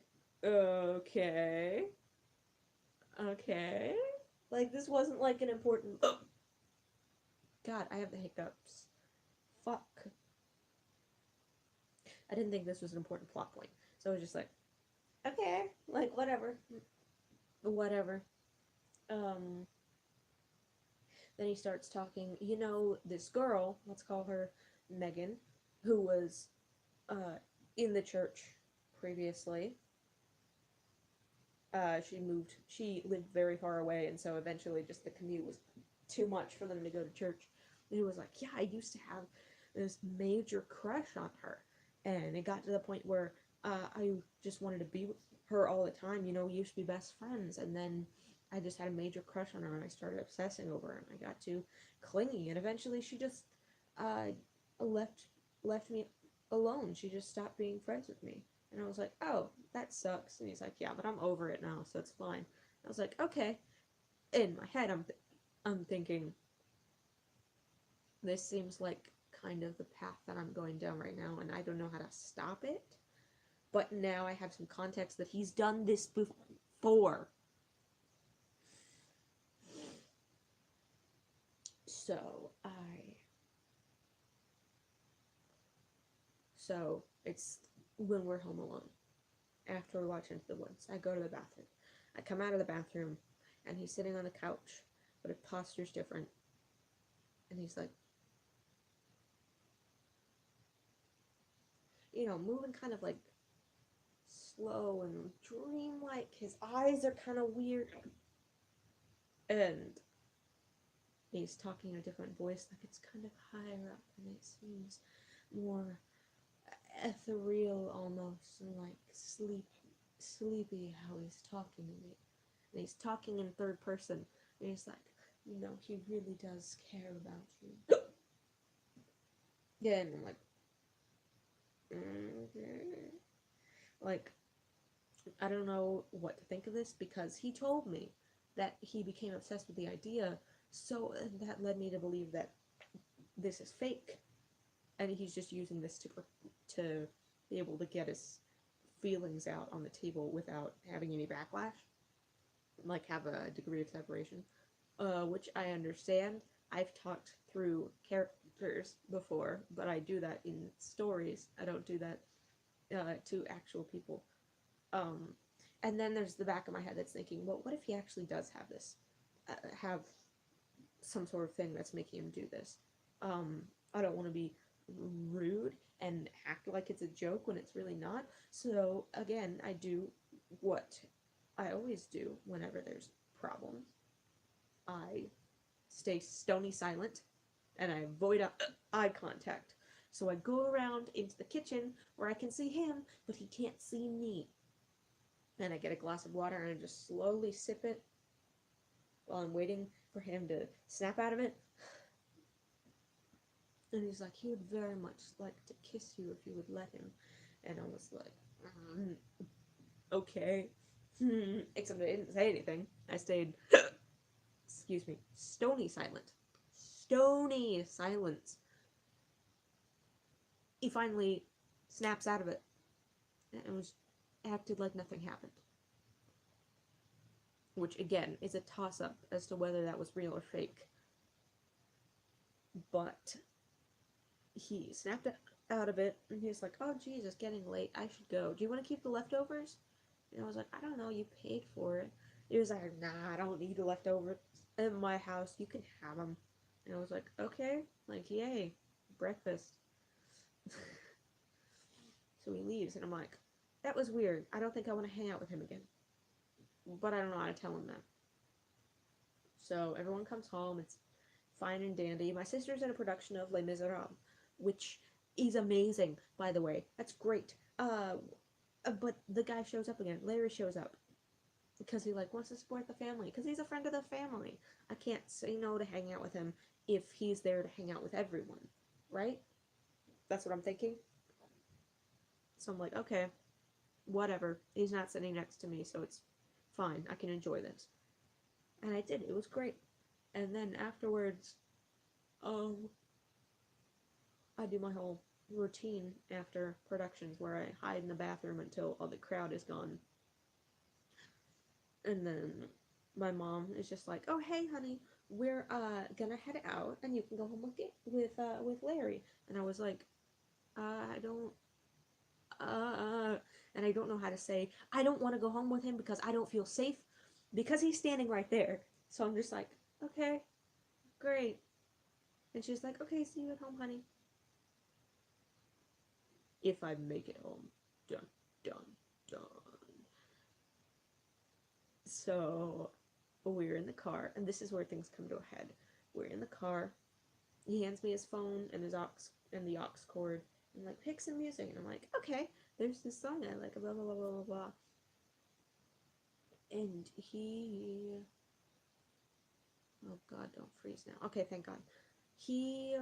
okay, okay. Like, this wasn't like an important. God, I have the hiccups. Fuck. I didn't think this was an important plot point. So I was just like, okay, like, whatever. Whatever. Um, then he starts talking, this girl, let's call her Megan, who was in the church previously. She lived very far away, and so eventually just the commute was too much for them to go to church. And he was like, yeah, I used to have this major crush on her. And it got to the point where I just wanted to be with her all the time. We used to be best friends, and then I just had a major crush on her, and I started obsessing over her, and I got too clingy, and eventually she just uh, left me alone. She just stopped being friends with me. And I was like, oh, that sucks. And he's like, yeah, but I'm over it now, so it's fine. I was like, okay. In my head, I'm thinking, this seems like kind of the path that I'm going down right now, and I don't know how to stop it. But now I have some context that he's done this before. So it's when we're home alone. After we watch Into the Woods, I go to the bathroom. I come out of the bathroom, and he's sitting on the couch, but his posture's different. And he's like, moving kind of like slow and dreamlike. His eyes are kind of weird. And he's talking in a different voice, like it's kind of higher up, and it seems more ethereal almost, and like sleepy how he's talking to me. And he's talking in third person, and he's like, he really does care about you. Yeah, and I'm like, okay. Like, I don't know what to think of this, because he told me that he became obsessed with the idea, so that led me to believe that this is fake, and he's just using this to be able to get his feelings out on the table without having any backlash, like have a degree of separation, which I understand. I've talked through characters before, but I do that in stories. I don't do that to actual people. Um, and then there's the back of my head that's thinking, well, what if he actually does have this, have some sort of thing that's making him do this? I don't want to be rude and act like it's a joke when it's really not. So again, I do what I always do whenever there's problems. I stay stony silent, and I avoid eye contact. So I go around into the kitchen where I can see him, but he can't see me. And I get a glass of water, and I just slowly sip it while I'm waiting for him to snap out of it. And he's like, he would very much like to kiss you if you would let him. And I was like, okay. Except I didn't say anything. I stayed excuse me, stony silent. Stony silence. He finally snaps out of it and was acted like nothing happened. Which, again, is a toss-up as to whether that was real or fake. But he snapped out of it, and he was like, oh, geez, it's getting late. I should go. Do you want to keep the leftovers? And I was like, I don't know. You paid for it. He was like, nah, I don't need the leftovers in my house. You can have them. And I was like, okay. Like, yay. Breakfast. So he leaves, and I'm like, that was weird. I don't think I want to hang out with him again. But I don't know how to tell him that. So everyone comes home. It's fine and dandy. My sister's in a production of Les Miserables, which is amazing, by the way. That's great. But the guy shows up again. Larry shows up because he like wants to support the family because he's a friend of the family. I can't say no to hanging out with him if he's there to hang out with everyone, right? That's what I'm thinking. So I'm like, okay, whatever. He's not sitting next to me, so it's fine. I can enjoy this. And I did. It was great. And then afterwards, I do my whole routine after productions where I hide in the bathroom until all the crowd is gone. And then my mom is just like, "Oh, hey, honey, we're gonna head out, and you can go home with Larry." And I was like, I don't, and I don't know how to say, I don't want to go home with him because I don't feel safe, because he's standing right there. So I'm just like, okay, great. And she's like, okay, see you at home, honey. If I make it home. Dun, dun, dun. So we're in the car, and this is where things come to a head. We're in the car. He hands me his phone and the aux cord, and like pick some music. And I'm like, okay, there's this song I like, blah blah blah blah blah. And he, oh God, don't freeze now. Okay, thank God. He,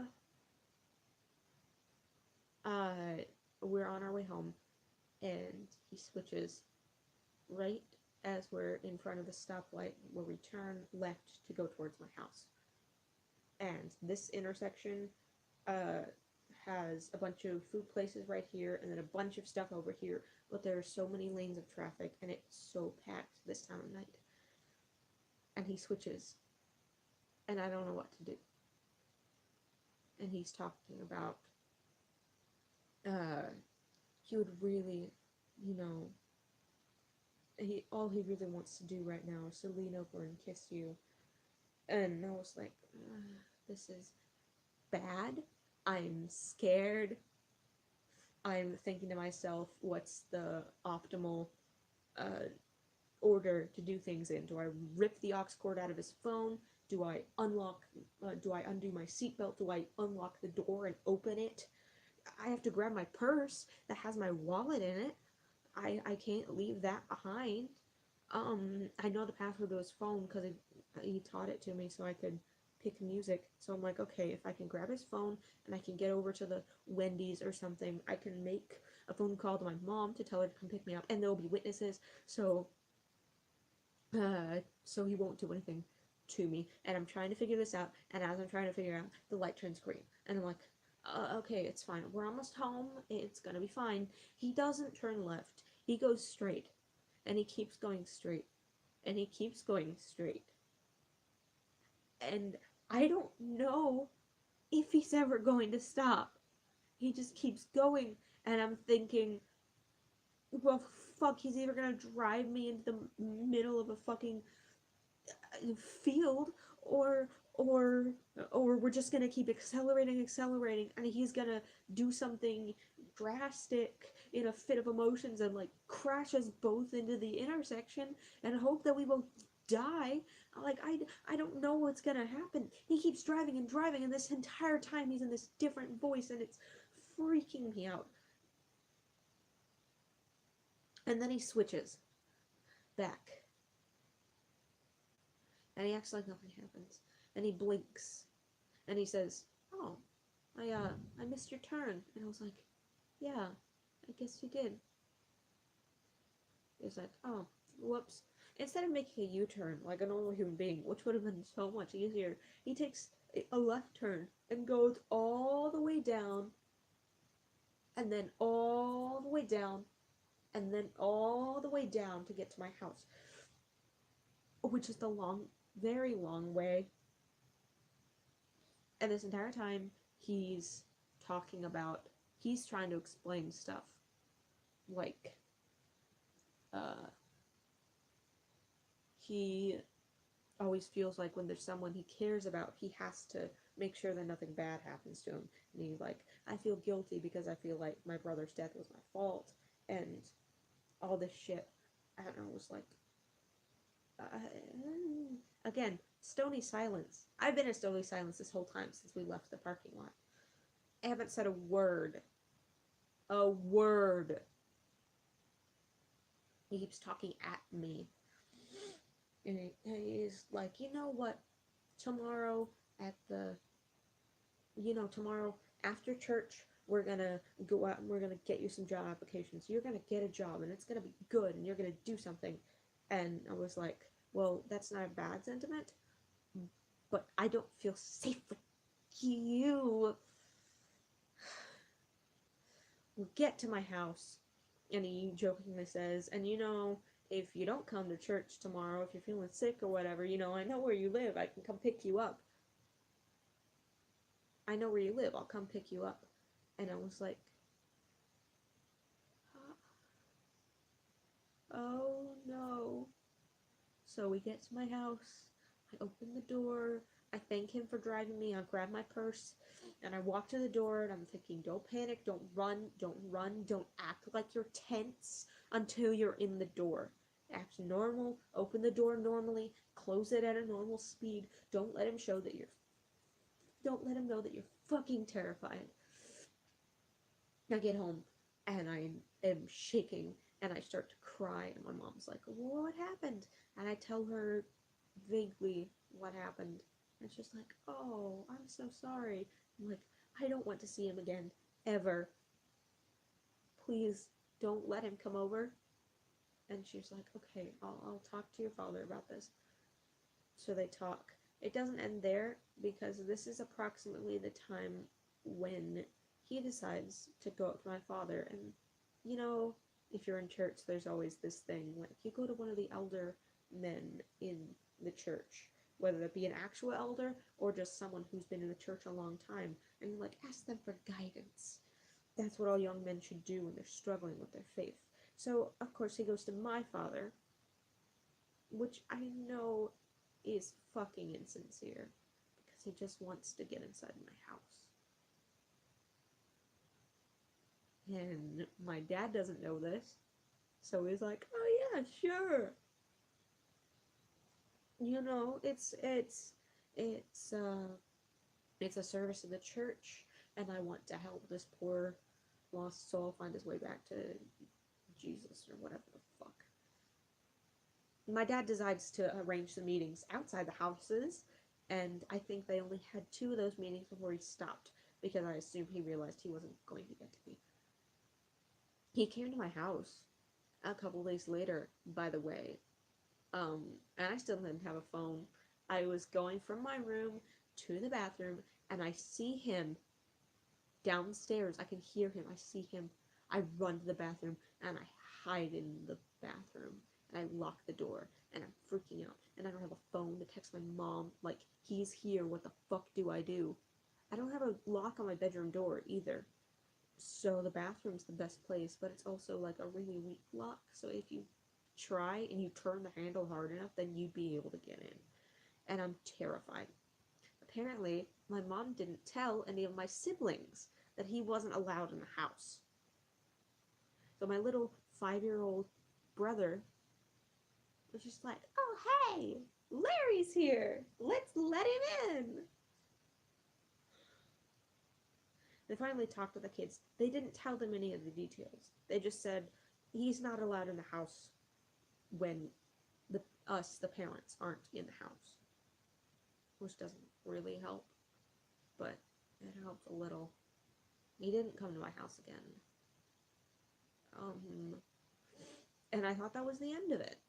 we're on our way home, and he switches right as we're in front of the stoplight where we turn left to go towards my house. And this intersection has a bunch of food places right here and then a bunch of stuff over here, but there are so many lanes of traffic and it's so packed this time of night. And he switches, and I don't know what to do. And he's talking about he would really, you know, all he really wants to do right now is to lean over and kiss you. And I was like, this is bad. I'm scared. I'm thinking to myself, what's the optimal order to do things in? Do I rip the aux cord out of his phone? Do I do I undo my seatbelt? Do I unlock the door and open it? I have to grab my purse that has my wallet in it. I can't leave that behind. I know the password to his phone because he taught it to me so I could pick music. So I'm like, okay, if I can grab his phone and I can get over to the Wendy's or something, I can make a phone call to my mom to tell her to come pick me up, and there will be witnesses. So he won't do anything to me. And I'm trying to figure this out. And as I'm trying to figure out, the light turns green, and I'm like, okay, it's fine. We're almost home. It's gonna be fine. He doesn't turn left. He goes straight, and he keeps going straight, and he keeps going straight. And I don't know if he's ever going to stop. He just keeps going, and I'm thinking, well, fuck, he's either gonna drive me into the middle of a fucking field, or we're just gonna keep accelerating, and he's gonna do something drastic in a fit of emotions and like crash us both into the intersection and hope that we both die. Like, I don't know what's gonna happen. He keeps driving and driving, and this entire time he's in this different voice, and it's freaking me out. And then he switches back, and he acts like nothing happens, and he blinks, and he says, oh, I missed your turn. And I was like, yeah, I guess you did. He's like, oh, whoops. Instead of making a U-turn like a normal human being, which would have been so much easier, he takes a left turn and goes all the way down, and then all the way down, and then all the way down to get to my house, which is the long, very long way. And this entire time, he's talking about, he's trying to explain stuff like, he always feels like when there's someone he cares about, he has to make sure that nothing bad happens to him. And he's like, I feel guilty because I feel like my brother's death was my fault, and all this shit. I don't know, it was like, uh, again, stony silence. I've been in stony silence this whole time since we left the parking lot. I haven't said a word. A word. He keeps talking at me. And he's like, you know what? Tomorrow at the, tomorrow after church, we're gonna go out and we're gonna get you some job applications. You're gonna get a job and it's gonna be good and you're gonna do something. And I was like, well, that's not a bad sentiment, but I don't feel safe with you. We get to my house, and he jokingly says, and if you don't come to church tomorrow, if you're feeling sick or whatever, I know where you live. I can come pick you up. I know where you live. I'll come pick you up. And I was like, oh no. So we get to my house. I open the door. I thank him for driving me. I grab my purse and I walk to the door and I'm thinking, don't panic, don't run, don't act like you're tense until you're in the door. Act normal, open the door normally, close it at a normal speed. Don't let him know that you're fucking terrified. I get home and I am shaking and I start to cry and my mom's like, well, what happened? And I tell her vaguely what happened. And she's like, oh, I'm so sorry. I'm like, I don't want to see him again, ever. Please don't let him come over. And she's like, okay, I'll talk to your father about this. So they talk. It doesn't end there because this is approximately the time when he decides to go up to my father. And, if you're in church, there's always this thing, like, you go to one of the elder men in the church, whether it be an actual elder or just someone who's been in the church a long time, and you ask them for guidance. That's what all young men should do when they're struggling with their faith. So, of course, he goes to my father, which I know is fucking insincere, because he just wants to get inside my house. And my dad doesn't know this, so he's like, oh yeah, sure. It's a service of the church, and I want to help this poor lost soul find his way back to Jesus or whatever the fuck. My dad decides to arrange the meetings outside the houses, and I think they only had 2 of those meetings before he stopped, because I assume he realized he wasn't going to get to me. He came to my house a couple days later, by the way, and I still didn't have a phone. I was going from my room to the bathroom, and I see him downstairs. I can hear him. I see him. I run to the bathroom, and I hide in the bathroom, and I lock the door, and I'm freaking out, and I don't have a phone to text my mom, like, he's here, what the fuck do I do? I don't have a lock on my bedroom door, either. So the bathroom's the best place, but it's also like a really weak lock, so if you try and you turn the handle hard enough, then you'd be able to get in. And I'm terrified. Apparently, my mom didn't tell any of my siblings that he wasn't allowed in the house. So my little 5-year-old brother was just like, oh hey, Larry's here, let's let him in. They finally talked to the kids. They didn't tell them any of the details. They just said, he's not allowed in the house when the parents, aren't in the house. Which doesn't really help, but it helps a little. He didn't come to my house again. And I thought that was the end of it.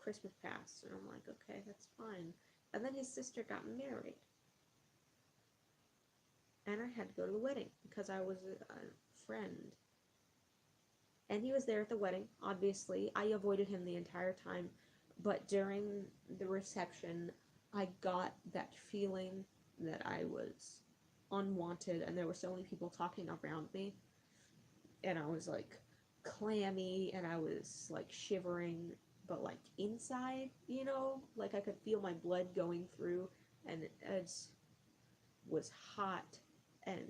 Christmas passed, and I'm like, okay, that's fine. And then his sister got married, and I had to go to the wedding because I was a friend. And he was there at the wedding, obviously. I avoided him the entire time, but during the reception, I got that feeling that I was unwanted, and there were so many people talking around me, and I was like clammy, and I was like shivering, but like inside, like I could feel my blood going through, and it was hot and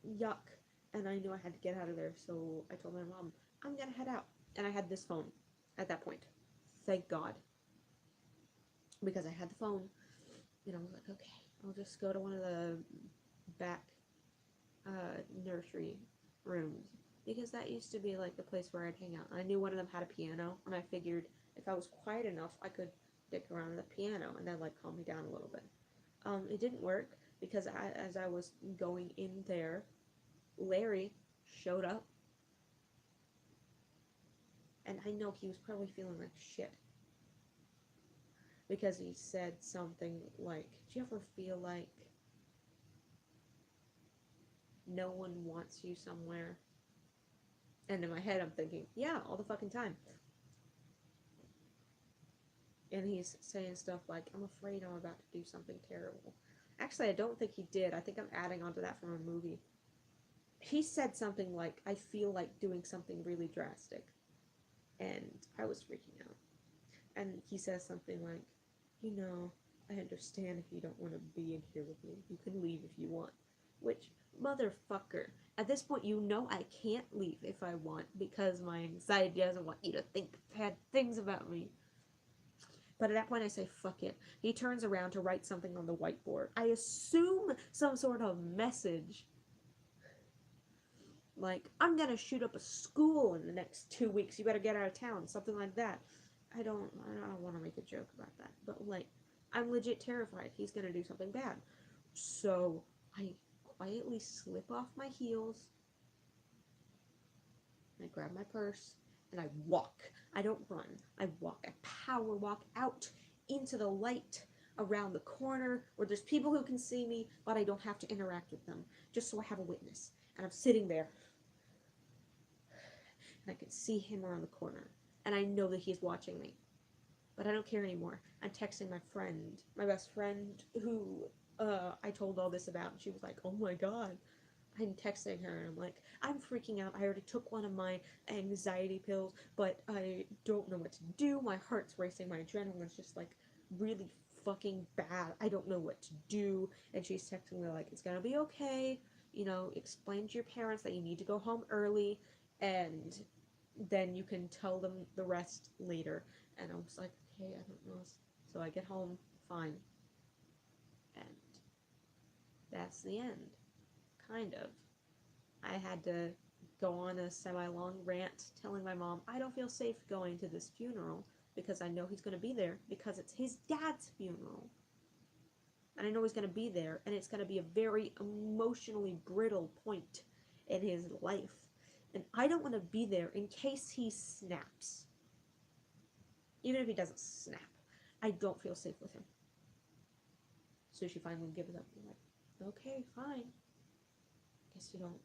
yuck, and I knew I had to get out of there, so I told my mom, I'm gonna head out. And I had this phone at that point. Thank God. Because I had the phone, and I was like, okay, I'll just go to one of the back nursery rooms. Because that used to be like the place where I'd hang out. I knew one of them had a piano, and I figured if I was quiet enough, I could dick around the piano and then like calm me down a little bit. It didn't work because as I was going in there, Larry showed up, and I know he was probably feeling like shit because he said something like, do you ever feel like no one wants you somewhere? And in my head, I'm thinking, yeah, all the fucking time. And he's saying stuff like, I'm afraid I'm about to do something terrible. Actually, I don't think he did. I think I'm adding onto that from a movie. He said something like, I feel like doing something really drastic. And I was freaking out. And he says something like, I understand if you don't want to be in here with me. You can leave if you want. Which, motherfucker. At this point, I can't leave if I want because my anxiety doesn't want you to think bad things about me. But at that point, I say, fuck it. He turns around to write something on the whiteboard. I assume some sort of message. Like, I'm gonna shoot up a school in the next 2 weeks. You better get out of town. Something like that. I don't want to make a joke about that. But, like, I'm legit terrified he's gonna do something bad. So, I quietly slip off my heels. I grab my purse. And I walk. I don't run. I walk. I power walk out into the light around the corner where there's people who can see me, but I don't have to interact with them, just so I have a witness. And I'm sitting there, and I can see him around the corner, and I know that he's watching me, but I don't care anymore. I'm texting my friend, my best friend, who I told all this about, and she was like, oh my god. I'm texting her and I'm like, I'm freaking out. I already took one of my anxiety pills, but I don't know what to do. My heart's racing. My adrenaline's just like really fucking bad. I don't know what to do. And she's texting me like, it's gonna be okay. Explain to your parents that you need to go home early, and then you can tell them the rest later. And I was like, okay, I don't know. So I get home, fine. And that's the end. Kind of. I had to go on a semi-long rant telling my mom I don't feel safe going to this funeral because I know he's going to be there because it's his dad's funeral. And I know he's going to be there, and it's going to be a very emotionally brittle point in his life. And I don't want to be there in case he snaps. Even if he doesn't snap, I don't feel safe with him. So she finally gives up. I'm like, okay, fine. Guess you don't.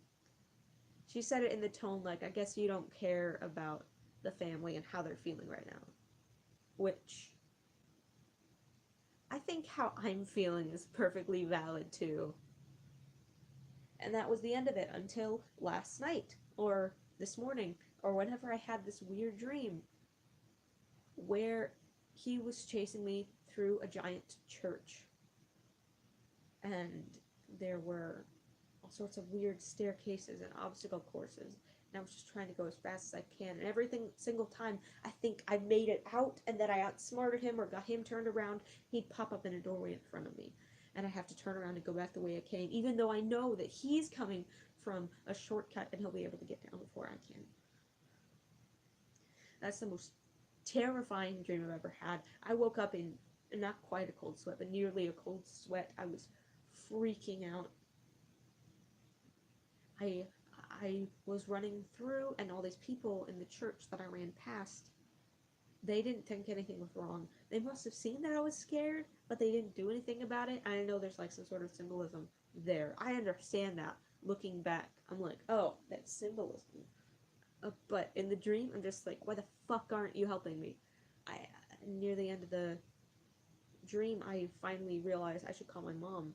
She said it in the tone like, I guess you don't care about the family and how they're feeling right now. Which, I think how I'm feeling is perfectly valid too. And that was the end of it until last night, or this morning, or whenever I had this weird dream where he was chasing me through a giant church. And there were all sorts of weird staircases and obstacle courses, and I was just trying to go as fast as I can, and every single time I think I made it out and that I outsmarted him or got him turned around, he'd pop up in a doorway in front of me, and I have to turn around and go back the way I came, even though I know that he's coming from a shortcut and he'll be able to get down before I can. That's the most terrifying dream I've ever had. I woke up in not quite a cold sweat, but nearly a cold sweat. I was freaking out. I was running through, and all these people in the church that I ran past They didn't think anything was wrong. They must have seen that I was scared, but they didn't do anything about it. I know there's like some sort of symbolism there. I understand that. Looking back, I'm like, oh, that's symbolism. But in the dream, I'm just like, why the fuck aren't you helping me? I Near the end of the dream, I finally realized I should call my mom.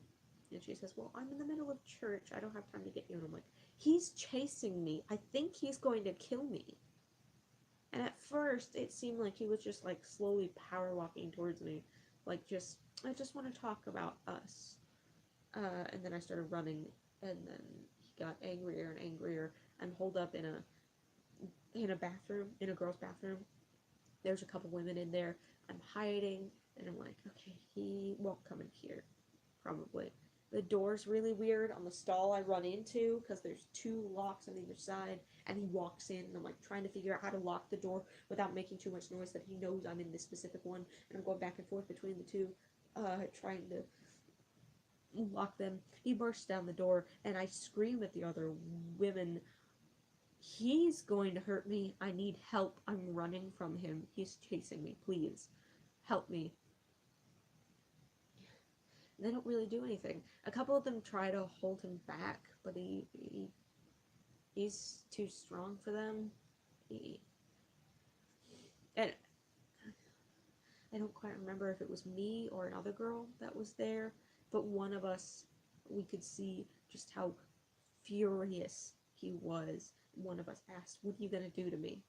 And she says, well, I'm in the middle of church. I don't have time to get you. And I'm like, he's chasing me. I think he's going to kill me. And at first, it seemed like he was just like slowly power walking towards me. Like, I just want to talk about us. And then I started running. And then he got angrier and angrier. I'm holed up in a bathroom, in a girl's bathroom. There's a couple women in there. I'm hiding. And I'm like, okay, he won't come in here. Probably. The door's really weird on the stall I run into because there's two locks on either side, and he walks in, and I'm like trying to figure out how to lock the door without making too much noise that he knows I'm in this specific one, and I'm going back and forth between the two, trying to lock them. He bursts down the door, and I scream at the other women, he's going to hurt me. I need help. I'm running from him. He's chasing me. Please help me. They don't really do anything. A couple of them try to hold him back, but he's too strong for them. And I don't quite remember if it was me or another girl that was there, but one of us, we could see just how furious he was. One of us asked, what are you going to do to me?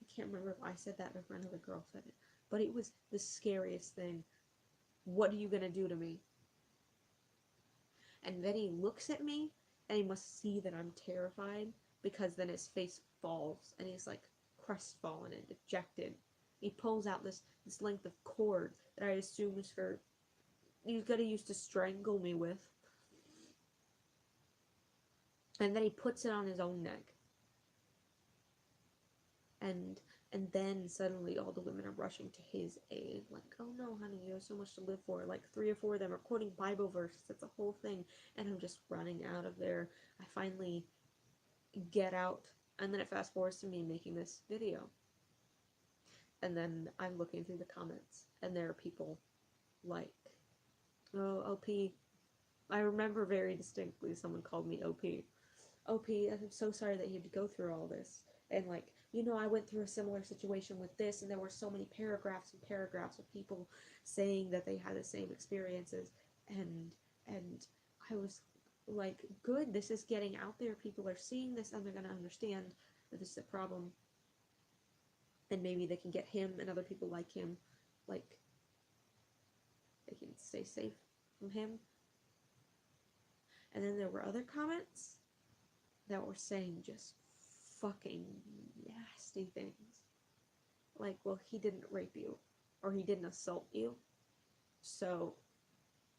I can't remember if I said that or if another girl said it, but it was the scariest thing. What are you going to do to me? And then he looks at me, and he must see that I'm terrified, because then his face falls, and he's like crestfallen and dejected. He pulls out this length of cord that I assume is for, he's gonna use to strangle me with. And then he puts it on his own neck. And then suddenly all the women are rushing to his aid, like, oh no, honey, you have so much to live for. Like 3 or 4 of them are quoting Bible verses. It's a whole thing. And I'm just running out of there. I finally get out, and then it fast forwards to me making this video. And then I'm looking through the comments, and there are people like, oh, OP. I remember very distinctly someone called me OP. OP, I'm so sorry that you had to go through all this. And like, I went through a similar situation with this, and there were so many paragraphs and paragraphs of people saying that they had the same experiences, and I was like, good, this is getting out there. People are seeing this, and they're gonna understand that this is a problem, and maybe they can get him and other people like him, like, they can stay safe from him. And then there were other comments that were saying just fucking nasty things. Like, well, he didn't rape you, or he didn't assault you, so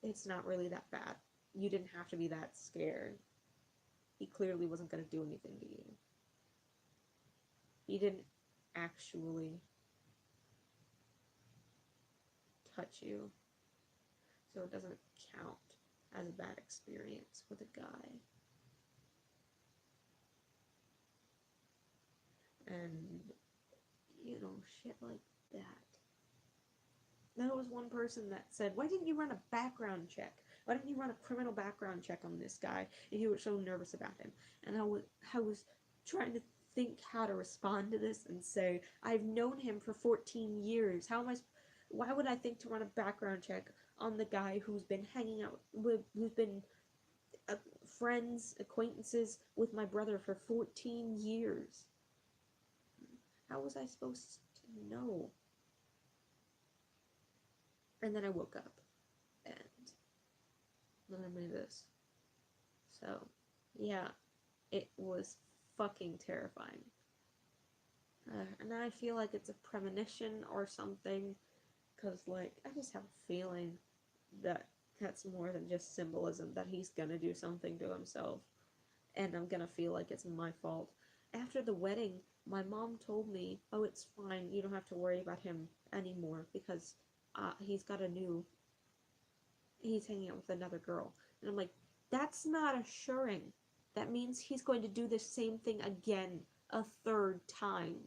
it's not really that bad. You didn't have to be that scared. He clearly wasn't going to do anything to you. He didn't actually touch you, so it doesn't count as a bad experience with a guy. And, shit like that. There was one person that said, why didn't you run a background check? Why didn't you run a criminal background check on this guy if you were so nervous about him? And I was trying to think how to respond to this and say, I've known him for 14 years. Why would I think to run a background check on the guy who's been hanging out with, who's been friends, acquaintances with my brother for 14 years? How was I supposed to know? And then I woke up, and then I made this. So, yeah, it was fucking terrifying. And I feel like it's a premonition or something, because, like, I just have a feeling that that's more than just symbolism, that he's gonna do something to himself, and I'm gonna feel like it's my fault. After the wedding, my mom told me, oh, it's fine, you don't have to worry about him anymore, because he's hanging out with another girl. And I'm like, that's not assuring. That means he's going to do the same thing again, a third time.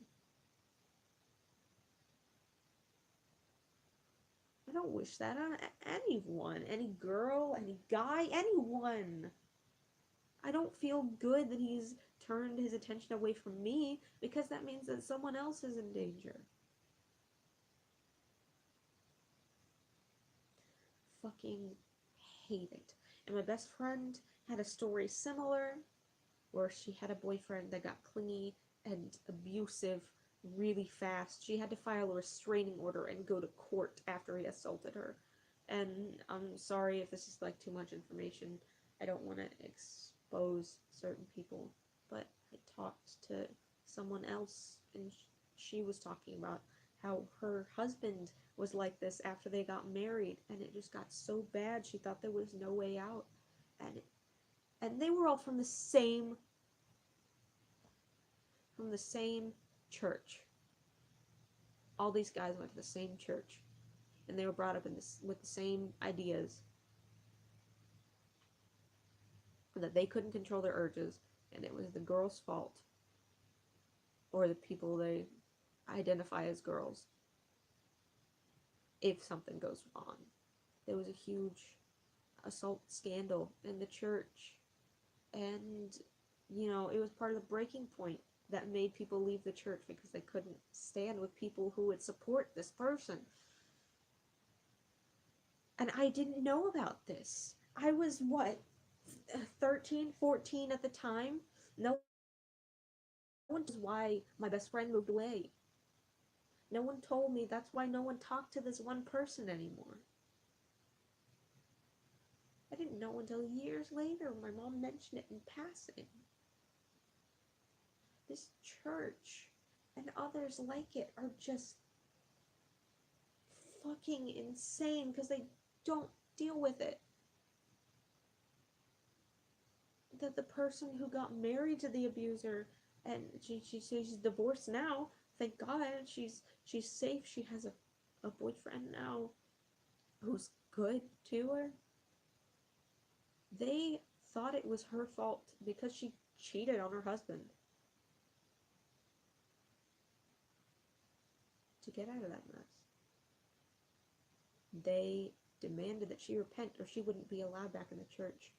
I don't wish that on anyone, any girl, any guy, anyone. I don't feel good that he's turned his attention away from me because that means that someone else is in danger. Fucking hate it. And my best friend had a story similar where she had a boyfriend that got clingy and abusive really fast. She had to file a restraining order and go to court after he assaulted her. And I'm sorry if this is like too much information. I don't want to expose certain people, but I talked to someone else and she was talking about how her husband was like this after they got married and it just got so bad she thought there was no way out. And they were all from the same church. All these guys went to the same church, and they were brought up in this with the same ideas that they couldn't control their urges, and it was the girl's fault, or the people they identify as girls, if something goes wrong. There was a huge assault scandal in the church, and it was part of the breaking point that made people leave the church because they couldn't stand with people who would support this person. And I didn't know about this. I was what, 13, 14 at the time? No one knows why my best friend moved away. No one told me that's why no one talked to this one person anymore. I didn't know until years later when my mom mentioned it in passing. This church and others like it are just fucking insane because they don't deal with it. That the person who got married to the abuser and she says she's divorced now, thank God, she's safe, she has a boyfriend now who's good to her. They thought it was her fault because she cheated on her husband. To get out of that mess, they demanded that she repent or she wouldn't be allowed back in the church.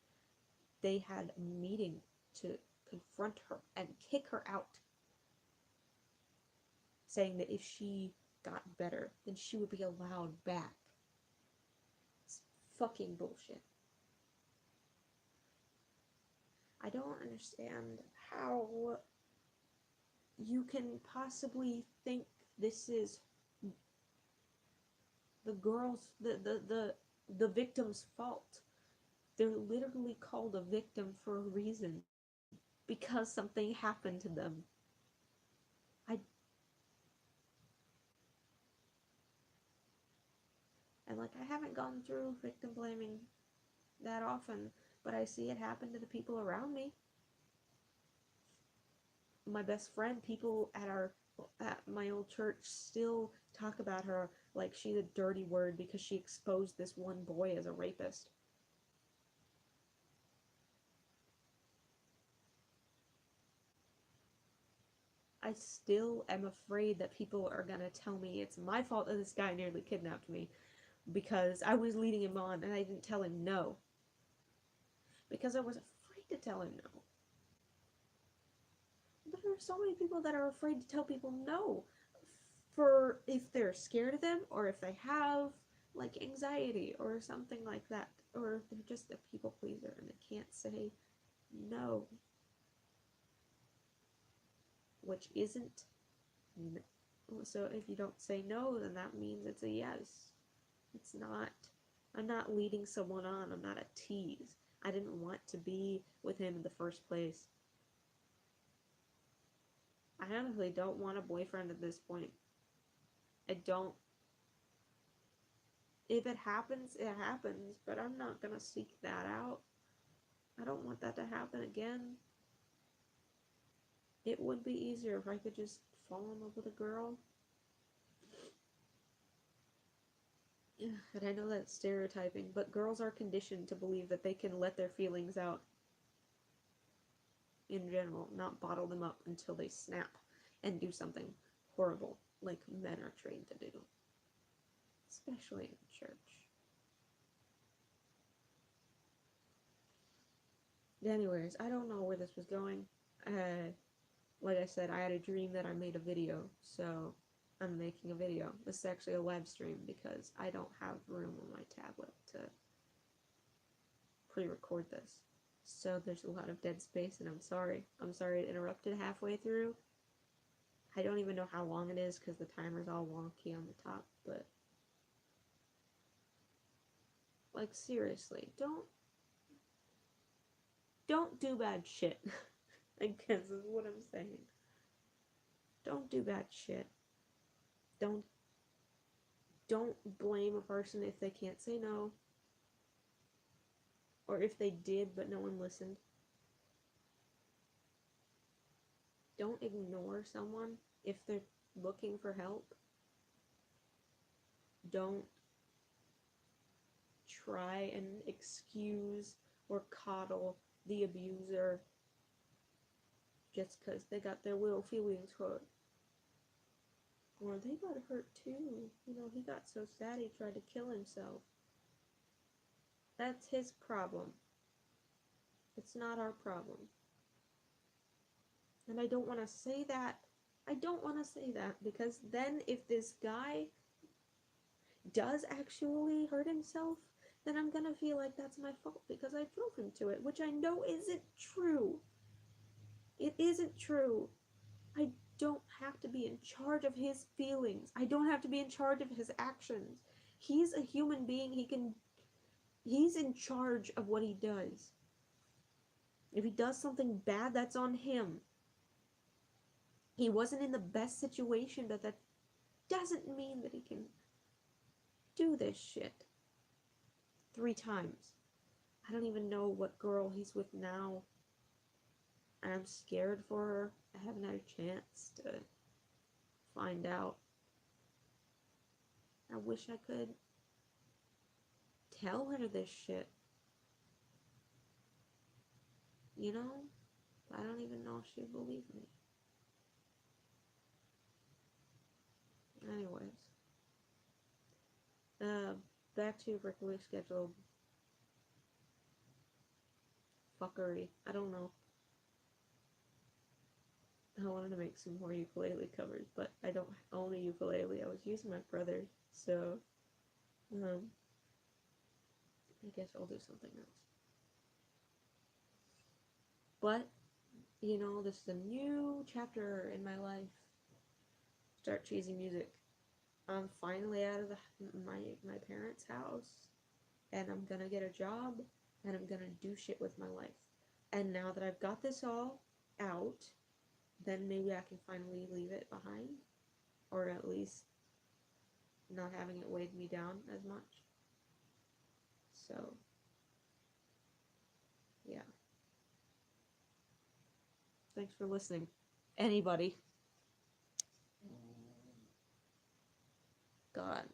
They had a meeting to confront her and kick her out, saying that if she got better, then she would be allowed back. It's fucking bullshit. I don't understand how you can possibly think this is the girl's the victim's fault. They're literally called a victim for a reason because something happened to them. I and like I haven't gone through victim blaming that often, but I see it happen to the people around me. My best friend, people at my old church still talk about her like she's a dirty word because she exposed this one boy as a rapist. I still am afraid that people are gonna tell me it's my fault that this guy nearly kidnapped me because I was leading him on and I didn't tell him no. Because I was afraid to tell him no. But there are so many people that are afraid to tell people no for if they're scared of them or if they have like anxiety or something like that, or they're just a people pleaser and they can't say no, which isn't so if you don't say no, then that means it's a yes. It's not. I'm not leading someone on. I'm not a tease. I didn't want to be with him in the first place. I honestly don't want a boyfriend at this point. I don't. If it happens, it happens, but I'm not gonna seek that out. I don't want that to happen again. It would be easier if I could just fall in love with a girl. And I know that's stereotyping, but girls are conditioned to believe that they can let their feelings out in general, not bottle them up until they snap and do something horrible like men are trained to do. especially in church. Anyways, I don't know where this was going. Like I said, I had a dream that I made a video, so I'm making a video. This is actually a live stream because I don't have room on my tablet to pre-record this. So there's a lot of dead space, and I'm sorry. I'm sorry it interrupted halfway through. I don't even know how long it is because the timer's all wonky on the top, but like seriously, don't do bad shit. I guess is what I'm saying. Don't do bad shit. Don't blame a person if they can't say no, or if they did but no one listened. Don't ignore someone if they're looking for help. Don't try and excuse or coddle the abuser just because they got their little feelings hurt. Or they got hurt too. You know, he got so sad he tried to kill himself. That's his problem. It's not our problem. And I don't want to say that. I don't want to say that because then if this guy does actually hurt himself, then I'm gonna feel like that's my fault because I drove him to it, which I know isn't true. It isn't true. I don't have to be in charge of his feelings. I don't have to be in charge of his actions. He's a human being. He's in charge of what he does. If he does something bad, that's on him. He wasn't in the best situation, but that doesn't mean that he can do this shit 3 times. I don't even know what girl he's with now. And I'm scared for her. I haven't had a chance to find out. I wish I could tell her this shit. You know? I don't even know if she'd believe me. Anyways. Back to regularly scheduled fuckery. I don't know. I wanted to make some more ukulele covers, but I don't own a ukulele. I was using my brother's, so I guess I'll do something else. But, you know, this is a new chapter in my life. Start choosing music. I'm finally out of my parents' house, and I'm gonna get a job, and I'm gonna do shit with my life. And now that I've got this all out, then maybe I can finally leave it behind, or at least not having it weighed me down as much. So, yeah. Thanks for listening. Anybody. God.